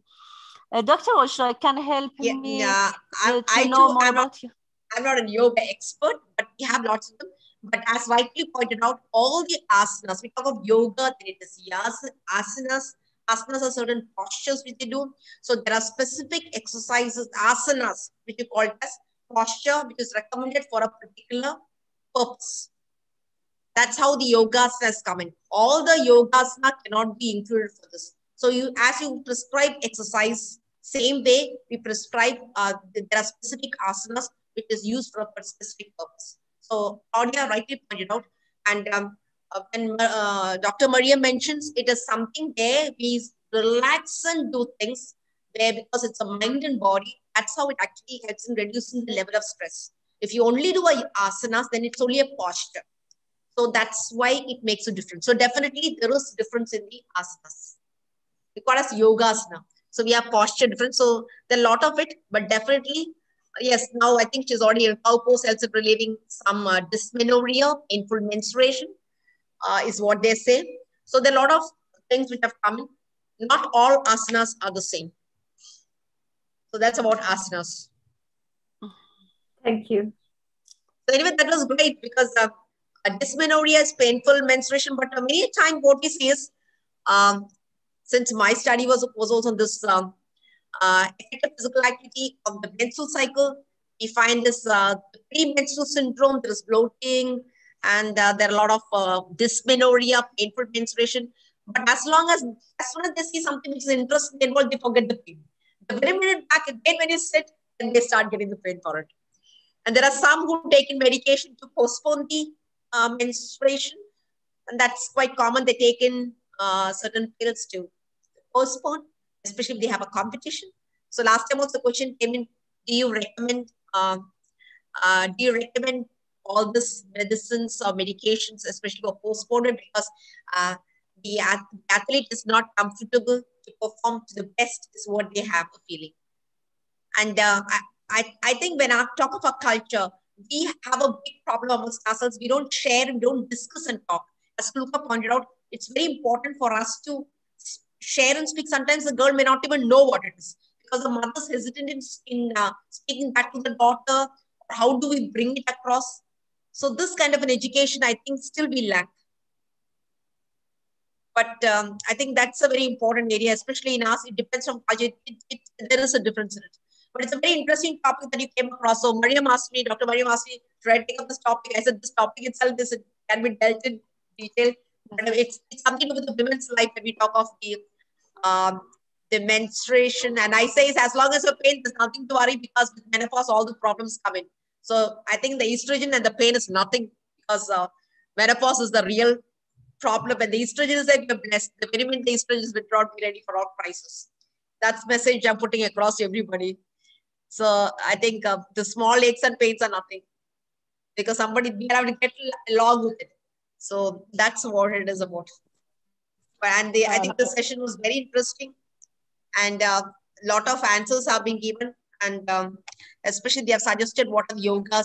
Dr. Osha can help me to know more about you. I'm not a yoga expert, but we have lots of them. But as rightly pointed out, all the asanas, we talk of yoga, then it is asanas. Asanas are certain postures which they do. So there are specific exercises, asanas, which you call it as posture, which is recommended for a particular purpose. That's how the yogasanas come in. All the yogasana cannot be included for this. So as you prescribe exercise, same way we prescribe, there are specific asanas which is used for a specific purpose. So Claudia rightly pointed out, and when Dr. Maria mentions, it is something there we relax and do things where, because it's a mind and body, that's how it actually helps in reducing the level of stress. If you only do asanas, then it's only a posture. So that's why it makes a difference. So definitely there is difference in the asanas. We call it as yogasana. So we have posture difference. So there are a lot of it, but definitely, yes, now I think she's already in cow pose helps in relieving some dysmenorrhea, painful menstruation, is what they say. So there are a lot of things which have come in. Not all asanas are the same. So that's about asanas. Thank you. So anyway, that was great because dysmenorrhea is painful menstruation, but many times what we see is, since my study was also on this effective physical activity of the menstrual cycle, we find this premenstrual syndrome, there is bloating, and there are a lot of dysmenorrhea, painful menstruation. But as soon as they see something which is interesting, they forget the pain. The very minute back again when you sit, then they start getting the pain for it. And there are some who take in medication to postpone the menstruation, and that's quite common. They take in certain pills to postpone, especially if they have a competition. So last time also the question came in: do you recommend all this medicines or medications, especially for postponement, because the athlete is not comfortable to perform to the best is what they have a feeling. And I think when I talk of our culture, we have a big problem amongst ourselves. We don't share and don't discuss and talk. As Luca pointed out, it's very important for us to share and speak. Sometimes the girl may not even know what it is because the mother's hesitant in speaking back to the daughter. How do we bring it across? So this kind of an education, I think, still we lack. But I think that's a very important area, especially in us. It depends on culture. There is a difference in it. But it's a very interesting topic that you came across. So Mariam asked me, Dr. Mariam asked me, should I take up this topic? I said, this topic itself can be dealt in detail. But it's something to do with the women's life when we talk of the menstruation. And I say, as long as you're pain, there's nothing to worry because with menopause, all the problems come in. So I think the estrogen and the pain is nothing because menopause is the real problem. And the estrogen is like you're blessed. The minute the estrogen is withdrawn, be ready for all crisis. That's the message I'm putting across to everybody. So I think the small aches and pains are nothing because we have to get along with it. So that's what it is about. And I think the session was very interesting and a lot of answers have been given. And especially they have suggested what are the yoga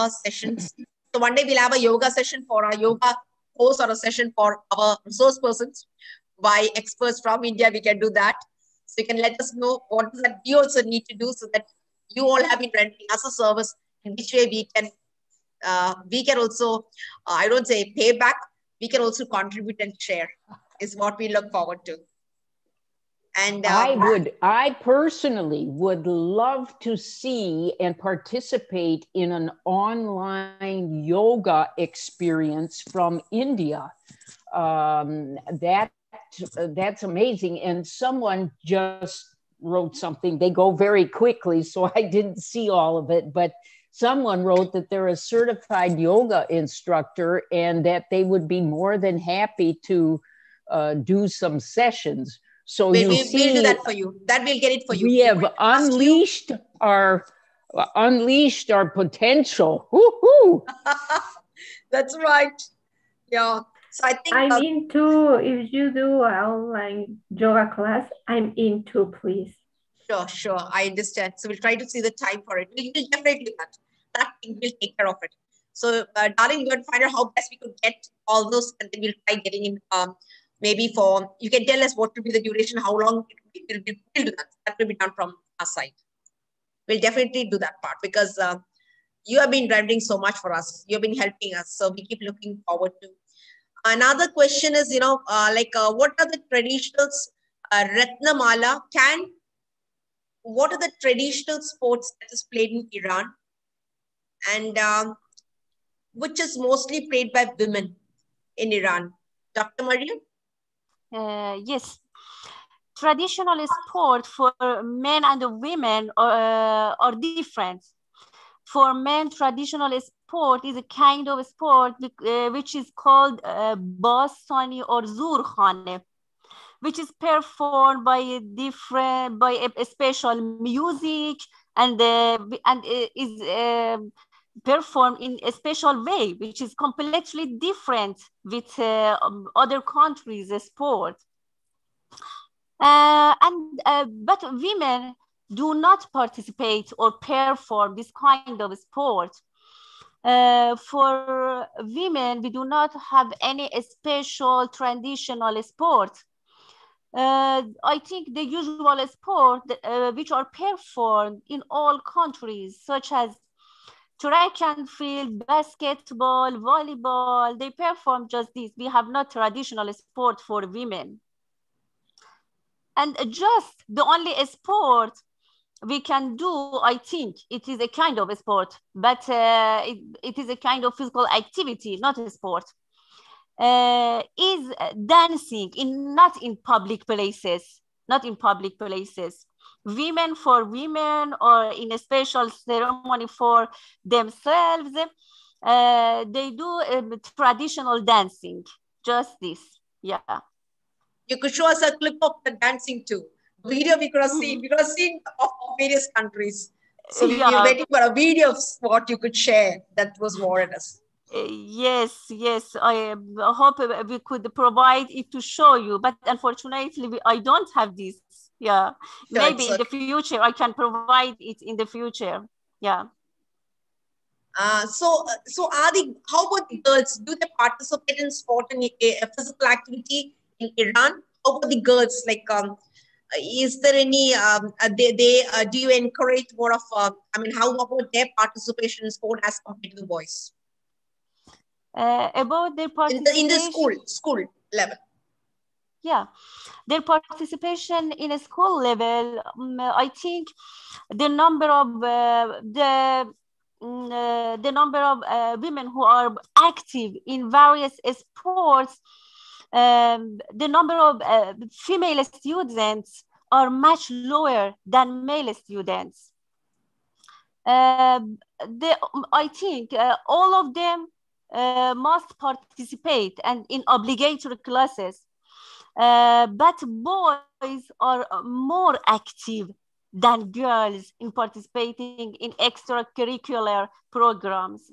sessions. So one day we'll have a yoga session for our yoga course or a session for our resource persons by experts from India. We can do that. So you can let us know what is that we also need to do so that you all have been rendering us a service in which way we can also, I don't say pay back, we can also contribute and share is what we look forward to. And I personally would love to see and participate in an online yoga experience from India. That's amazing. And someone just wrote something. They go very quickly, so I didn't see all of it, but someone wrote that they're a certified yoga instructor and that they would be more than happy to do some sessions. So we'll do that for you. That we'll get it for you. We have unleashed our potential. Woo-hoo! That's right. Yeah. So I think I'm into, if you do an online yoga class, I'm into, please. Sure. I understand. So we'll try to see the time for it. We'll definitely do that. That thing will take care of it. So, darling, we're going to find out how best we could get all those, and then we'll try getting in. Maybe you can tell us what will be the duration, how long it will be. We'll do that. That will be done from our side. We'll definitely do that part because you have been rendering so much for us. You've been helping us. So we keep looking forward to. Another question is, what are the traditionals, Ratnamala, what are the traditional sports that is played in Iran and which is mostly played by women in Iran? Dr. Mariam? Yes. Traditional sport for men and women are different. For men, traditional sport is a kind of sport which is called Bastani or Zurkhane. which is performed by a special music, and is performed in a special way, which is completely different with other countries' sport. But women do not participate or perform this kind of sport. For women, we do not have any special traditional sport. I think the usual sport which are performed in all countries, such as track and field, basketball, volleyball, they perform just this. We have no traditional sport for women. And just the only sport we can do, I think it is a kind of a sport, but it is a kind of physical activity, not a sport, is dancing, not in public places, Women for women, or in a special ceremony for themselves, they do traditional dancing, just this, yeah. You could show us a clip of the dancing too. Video we could have seen. We could have seen of various countries. So we were waiting for a video of what you could share that was Mauritius. Yes, I hope we could provide it to show you, but unfortunately I don't have this. Yeah, sure, maybe in the future I can provide it in the future. Yeah. So how about the girls? Do they participate in sport and physical activity in Iran? How about the girls? Like, is there any? Do you encourage more of? How about their participation in sport as compared to the boys? About their participation in the school level. Yeah, their participation in a school level. I think the number of women who are active in various sports, the number of female students are much lower than male students. I think all of them must participate and in obligatory classes, but boys are more active than girls in participating in extracurricular programs.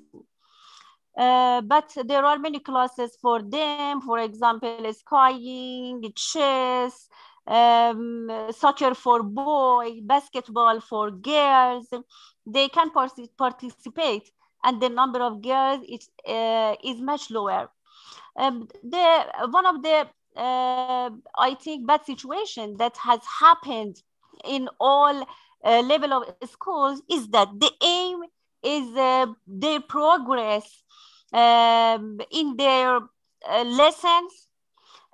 But there are many classes for them, for example, skiing, chess, soccer for boys, basketball for girls. They can participate, and the number of girls is much lower. One of the I think bad situation that has happened in all level of schools is that the aim is their progress in their lessons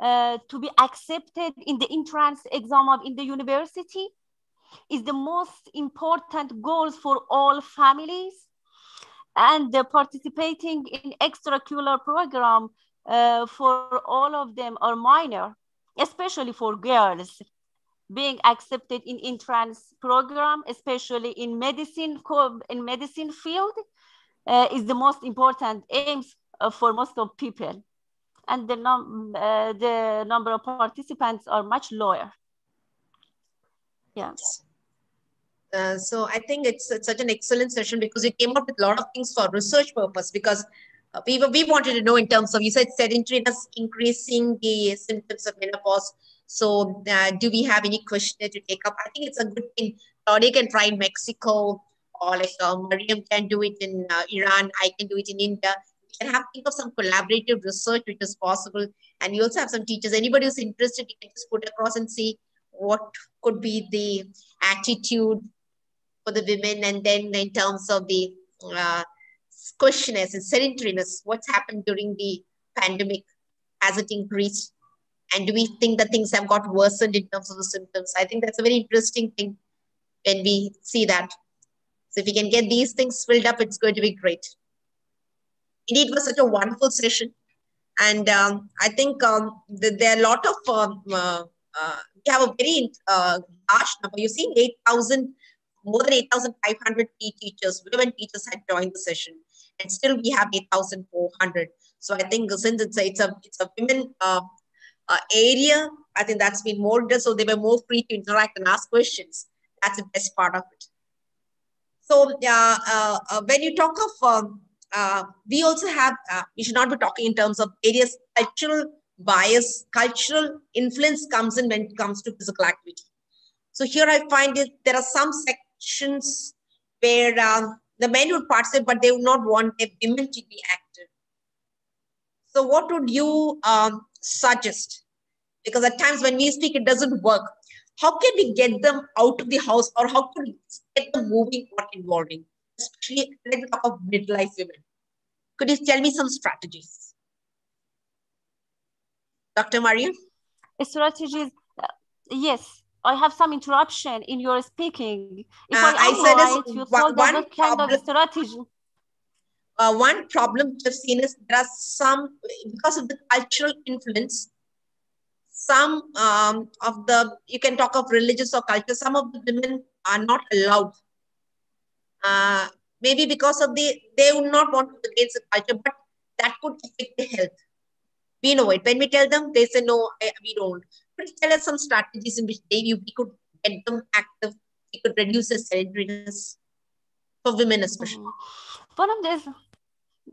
to be accepted in the entrance exam in the university is the most important goals for all families, and participating in extracurricular program for all of them are minor, especially for girls. Being accepted in entrance program, especially in medicine field, is the most important aims for most of people, and the number of participants are much lower. Yeah. So I think it's such an excellent session because you came up with a lot of things for research purpose, because we wanted to know in terms of, you said sedentariness increasing the symptoms of menopause. So do we have any questionnaire to take up? I think it's a good thing. Claudia can try in Mexico, or like Mariam can do it in Iran. I can do it in India. We can think of some collaborative research which is possible. And we also have some teachers. Anybody who's interested, you can just put across and see what could be the attitude for the women, and then in terms of the questionnaires and sedentariness, what's happened during the pandemic? Has it increased? And do we think that things have got worsened in terms of the symptoms? I think that's a very interesting thing when we see that. So if we can get these things filled up, it's going to be great. Indeed, it was such a wonderful session. And I think there are a lot of, we have a very large number. You've seen 8,000, more than 8,500 teachers, women teachers had joined the session, and still we have 8,400. So I think since it's a women area, I think that's been molded, so they were more free to interact and ask questions. That's the best part of it. So when you talk of, we also have, we should not be talking in terms of various cultural bias, cultural influence comes in when it comes to physical activity. So here I find it, there are some sections where the men would participate, but they would not want their women to be active. So what would you suggest? Because at times when we speak, it doesn't work. How can we get them out of the house, or how can we get them moving or involving, especially when we talk of midlife women? Could you tell me some strategies? Dr. Maria? Strategies, yes. I have some interruption in your speaking. If I said right, you told one what kind of strategy? One problem which I've seen is there are some, because of the cultural influence, some of the, you can talk of religious or culture, some of the women are not allowed. Maybe because of they would not want to against the culture, but that could affect their health. We know it. When we tell them, they say, no, we don't. But tell us some strategies in which we could get them active. We could reduce the sedentariness for women especially. One of these,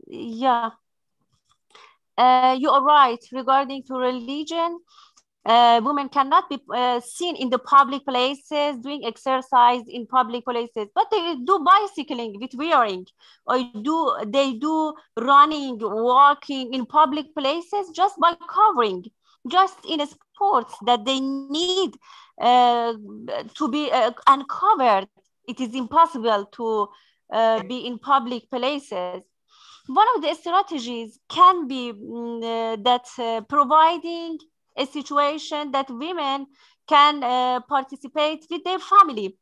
yeah. You are right regarding to religion. Women cannot be seen in the public places doing exercise in public places, but they do bicycling with wearing, or they do running, walking in public places just by covering, just in sports that they need to be uncovered. It is impossible to be in public places. One of the strategies can be that providing a situation that women can participate with their family.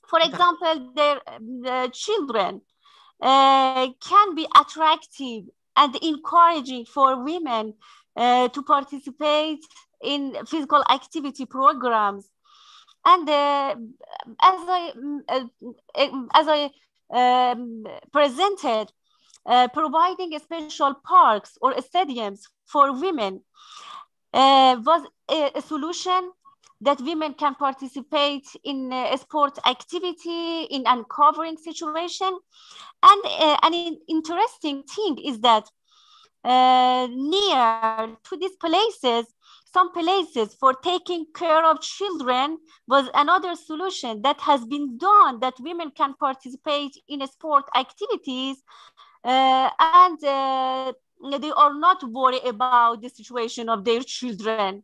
For example, their children can be attractive and encouraging for women to participate in physical activity programs. And as I presented, providing special parks or stadiums for women was a solution that women can participate in a sport activity, in uncovering situation. And an interesting thing is that near to these places, some places for taking care of children was another solution that has been done, that women can participate in sport activities and they are not worried about the situation of their children.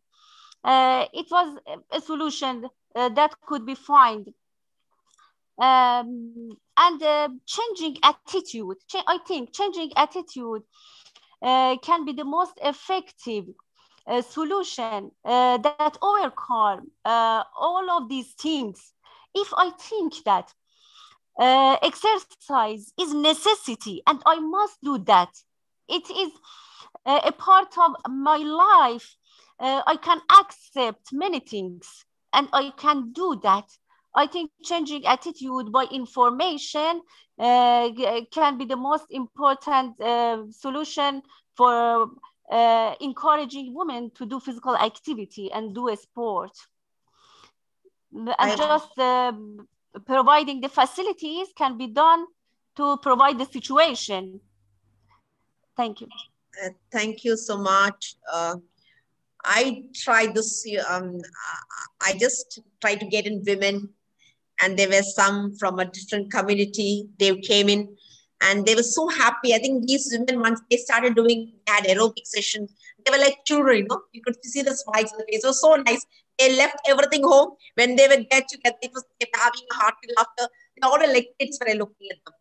It was a solution that could be found. And changing attitude, I think changing attitude can be the most effective solution that overcome all of these things. If I think that exercise is necessity and I must do that, it is a part of my life, I can accept many things and I can do that. I think changing attitude by information can be the most important solution for encouraging women to do physical activity and do a sport. And just providing the facilities can be done to provide the situation. Thank you. Thank you so much. I tried this, I just tried to get in women, and there were some from a different community. They came in and they were so happy. I think these women, once they started doing, had aerobic sessions, they were like children, you know, you could see the smiles on the face. It was so nice. They left everything home. When they were there together, they were having a hearty laughter. They all like kids were looking at them.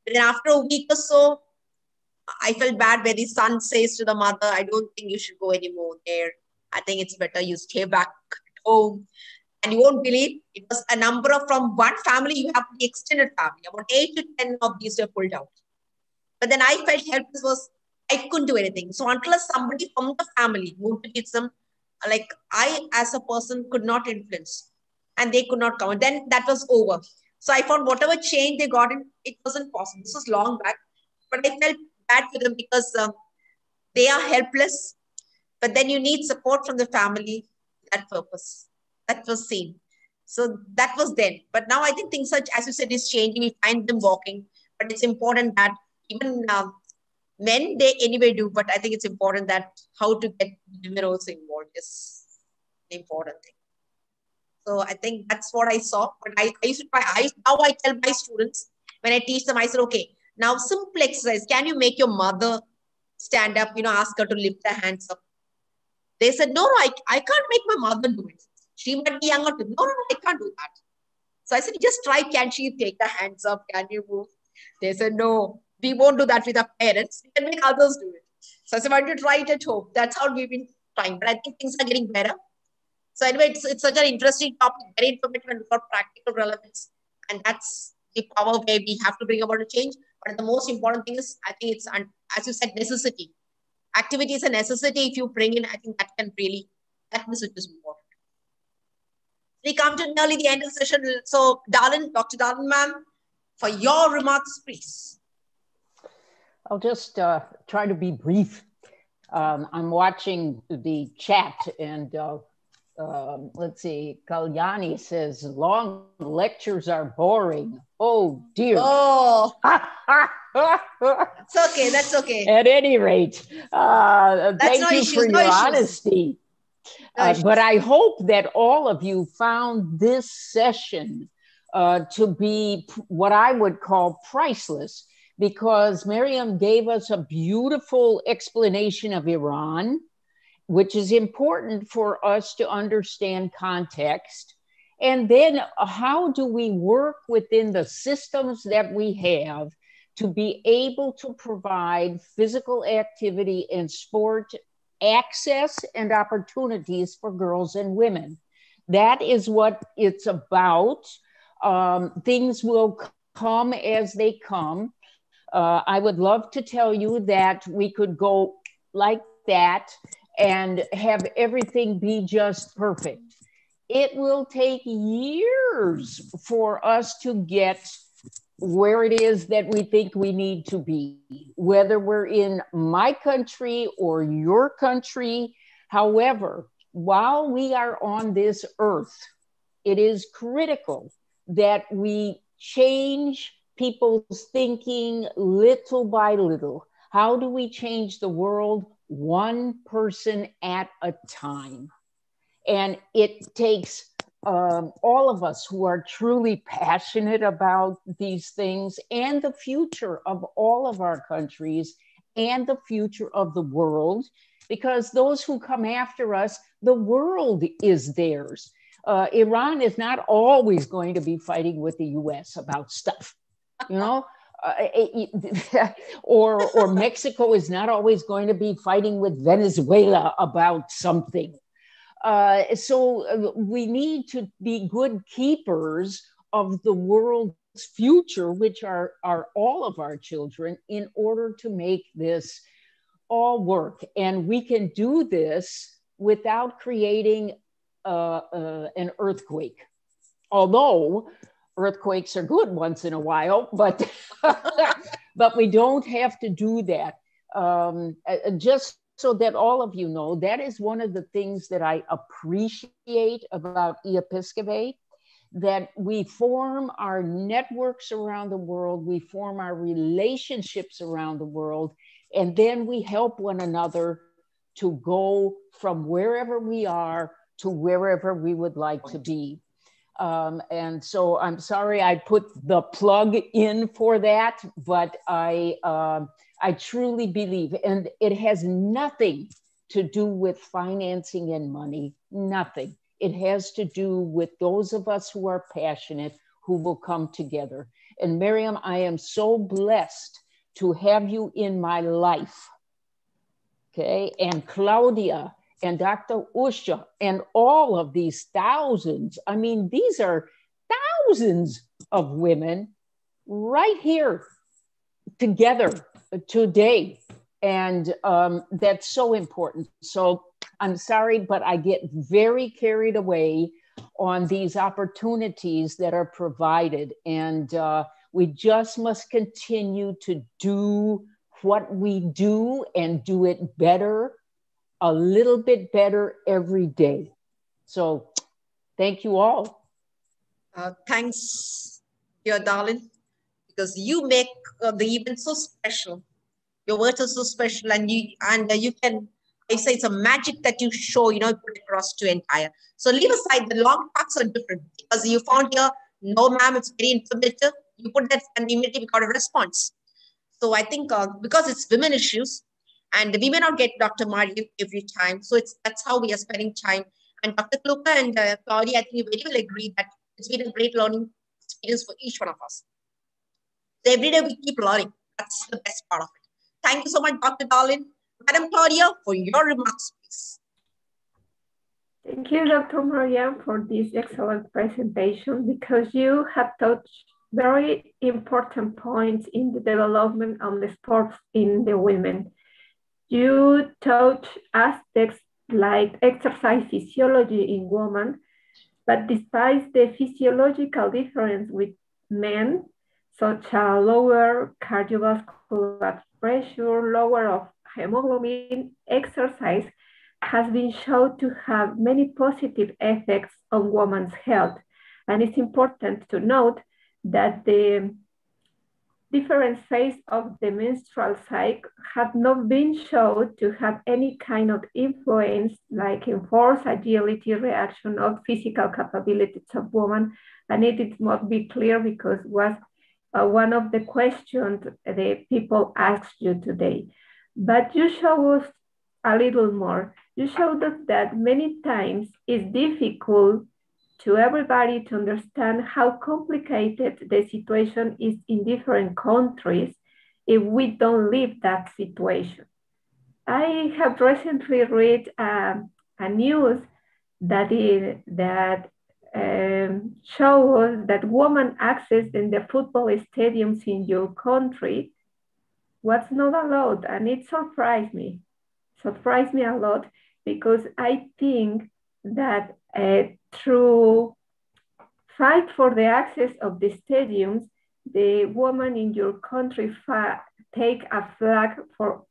But then after a week or so, I felt bad where the son says to the mother, I don't think you should go anymore there. I think it's better you stay back at home. And you won't believe, it was a number of, from one family, you have the extended family. About 8 to 10 of these were pulled out. But then I felt helpless, was I couldn't do anything. So until somebody from the family motivates them, like I as a person could not influence, and they could not come. And then that was over. So I found whatever change they got in, it wasn't possible. This was long back, but I felt bad for them because they are helpless. But then you need support from the family. that purpose. That was seen. So that was then. But now I think things are, as you said, is changing. We find them walking. But it's important that even men, they anyway do. But I think it's important that how to get women also involved is the important thing. So I think that's what I saw. But I used to try. Now I tell my students when I teach them, I said, okay, now simple exercise. Can you make your mother stand up? Ask her to lift her hands up. They said, no, I can't make my mother do it. She might be younger too. No, I can't do that. So I said, just try. Can she take the hands up? Can you move? They said, no, we won't do that with our parents. We can make others do it. So I said, why don't you try it at home? That's how we've been trying. But I think things are getting better. So anyway, it's such an interesting topic, very informative and got practical relevance. And that's the power where we have to bring about a change. But the most important thing is, I think it's, as you said, necessity. Activity is a necessity. If you bring in, I think that can really, that message is important. We come to nearly the end of the session. So, Dr. Darlin, ma'am, for your remarks, please. I'll just try to be brief. I'm watching the chat and let's see, Kalyani says, long lectures are boring. Oh, dear. Oh. That's okay. That's okay. At any rate, thank you for your honesty. But I hope that all of you found this session to be what I would call priceless, because Miriam gave us a beautiful explanation of Iran, which is important for us to understand context. And then how do we work within the systems that we have to be able to provide physical activity and sport access and opportunities for girls and women. That is what it's about. Things will come as they come. I would love to tell you that we could go like that and have everything be just perfect. It will take years for us to get where it is that we think we need to be, whether we're in my country or your country. However, while we are on this earth, it is critical that we change people's thinking little by little. How do we change the world? One person at a time. And it takes all of us who are truly passionate about these things and the future of all of our countries and the future of the world, because those who come after us, the world is theirs. Iran is not always going to be fighting with the US about stuff, you know, or Mexico is not always going to be fighting with Venezuela about something. So we need to be good keepers of the world's future, which are all of our children, in order to make this all work. And we can do this without creating an earthquake. Although earthquakes are good once in a while, but, but we don't have to do that. Just so that all of you know, that is one of the things that I appreciate about ePiscopate, that we form our networks around the world, we form our relationships around the world, and then we help one another to go from wherever we are to wherever we would like to be. And so I'm sorry I put the plug in for that, but I truly believe, and it has nothing to do with financing and money, nothing. It has to do with those of us who are passionate, who will come together. And Miriam, I am so blessed to have you in my life, okay? And Claudia and Dr. Usha and all of these thousands, I mean, these are thousands of women right here together today. And that's so important. So I'm sorry, but I get very carried away on these opportunities that are provided. And we just must continue to do what we do and do it better, a little bit better every day. So thank you all. Thanks, dear darling, because you make the event so special. Your words are so special, and you can, I say it's a magic that you show, put across to entire. So leave aside the long talks are different, because you found here, no ma'am, it's very informative. You put that and immediately we got a response. So I think because it's women issues, and we may not get Dr. Maria every time. So that's how we are spending time. And Dr. Kluka and Claudia, I think you very well agree that it's been a great learning experience for each one of us. So every day we keep learning. That's the best part of it. Thank you so much, Dr. Darlin. Madam Claudia, for your remarks, please. Thank you, Dr. Maria, for this excellent presentation, because you have touched very important points in the development of the sports in the women. You touch aspects like exercise physiology in women, but despite the physiological difference with men, such as lower cardiovascular pressure, lower of hemoglobin, exercise has been shown to have many positive effects on women's health. And it's important to note that the different phases of the menstrual cycle have not been shown to have any kind of influence, like in force, agility, reaction, or physical capabilities of women. And it must be clear, because it was one of the questions the people asked you today. But you show us a little more. You showed us that many times it's difficult to everybody to understand how complicated the situation is in different countries if we don't live that situation. I have recently read a news that shows that women access in the football stadiums in your country was not allowed, and it surprised me a lot, because I think that through fight for the access of the stadiums, the woman in your country take a flag for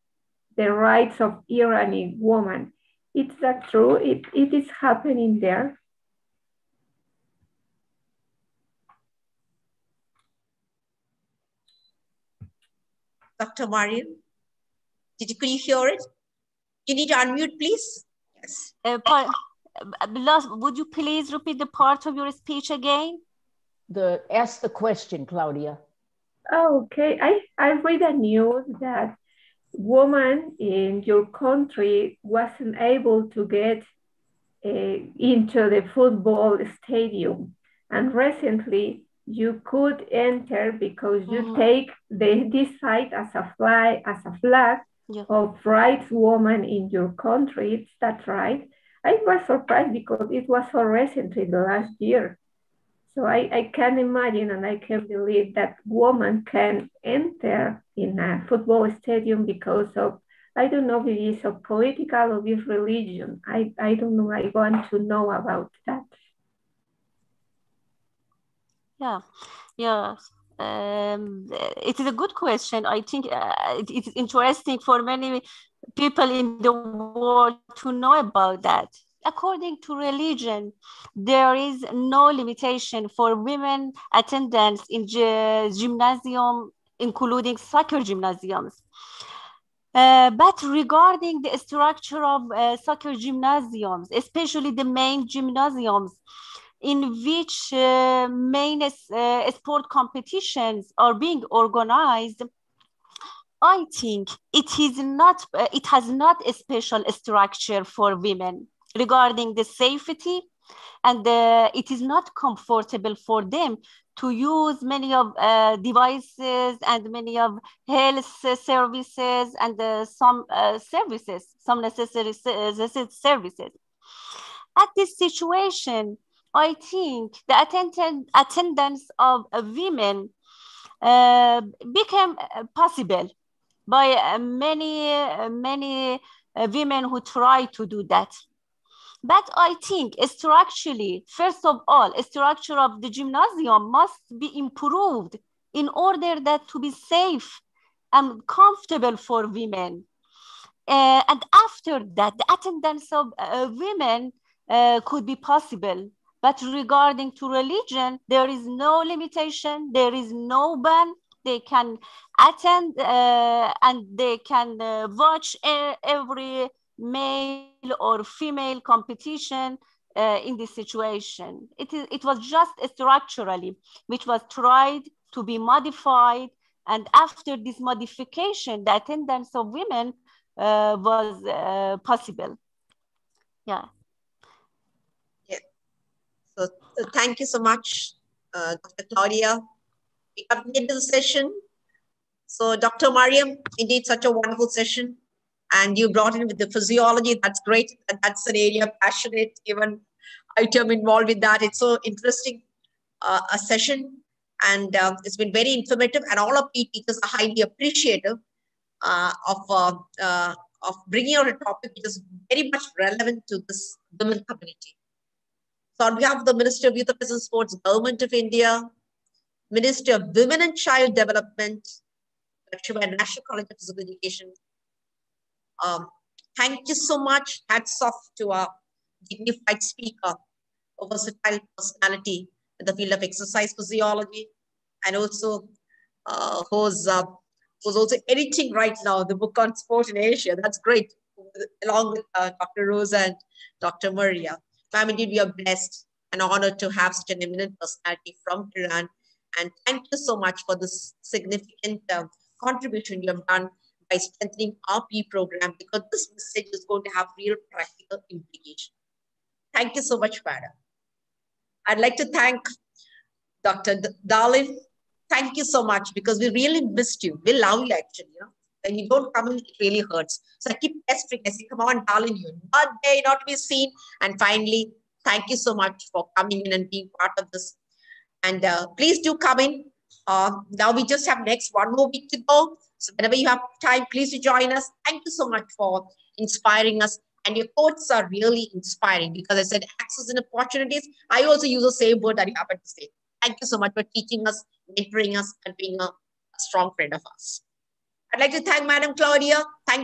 the rights of Iranian women. Is that true? It is happening there. Dr. Mariam, could you hear it? You need to unmute, please. Yes. Would you please repeat the part of your speech again? Ask the question, Claudia. Okay, I read a news that women in your country wasn't able to get into the football stadium, and recently you could enter because you take this site as a flag of rights women in your country. Is that right? I was surprised because it was so recently, the last year. So I can imagine, and I can believe that women can enter in a football stadium because of, I don't know if it is a political or if religion. I don't know. I want to know about that. Yeah. It is a good question. I think it is interesting for many people in the world to know about that. According to religion, there is no limitation for women attendance in gymnasium, including soccer gymnasiums. But regarding the structure of soccer gymnasiums, especially the main gymnasiums, in which main sport competitions are being organized, I think it has not a special structure for women regarding the safety, and it is not comfortable for them to use many of devices and many of health services and some necessary services. At this situation, I think the attendance of women became possible by many women who try to do that. But I think structurally, first of all, a structure of the gymnasium must be improved in order that to be safe and comfortable for women. And after that, the attendance of women could be possible. But regarding to religion, there is no limitation, there is no ban. They can attend and they can watch every male or female competition in this situation. It was just structurally, which was tried to be modified. And after this modification, the attendance of women was possible. Yeah. Yeah. So thank you so much, Dr. Claudia. We have ended the session. So Dr. Mariam, indeed such a wonderful session. And you brought in with the physiology. That's great. And that's an area passionate, even item involved with that. It's so interesting, a session. And it's been very informative. And all of you teachers are highly appreciative of bringing out a topic which is very much relevant to this women community. So on behalf of the Ministry of Youth Affairs and Sports, Government of India, Ministry of Women and Child Development, National College of Physical Education, thank you so much. Hats off to our dignified speaker, a versatile personality in the field of exercise physiology, and also who's also editing right now the book on sport in Asia. That's great, along with Dr. Rose and Dr. Maria. Ma'am, indeed, we are blessed and honored to have such an eminent personality from Iran. And thank you so much for this significant contribution you have done by strengthening our P program, because this message is going to have real practical implication. Thank you so much, madam. I'd like to thank Dr. Darlin. Thank you so much, because we really missed you. We love you, actually. You know? When you don't come in, it really hurts. So I keep pestering. I say, come on, Darlin, you're not there, not to be seen. And finally, thank you so much for coming in and being part of this. And please do come in. Now we just have next 1 more week to go. So whenever you have time, please do join us. Thank you so much for inspiring us. And your quotes are really inspiring, because I said access and opportunities. I also use the same word that you happen to say. Thank you so much for teaching us, mentoring us, and being a strong friend of us. I'd like to thank Madam Claudia. Thank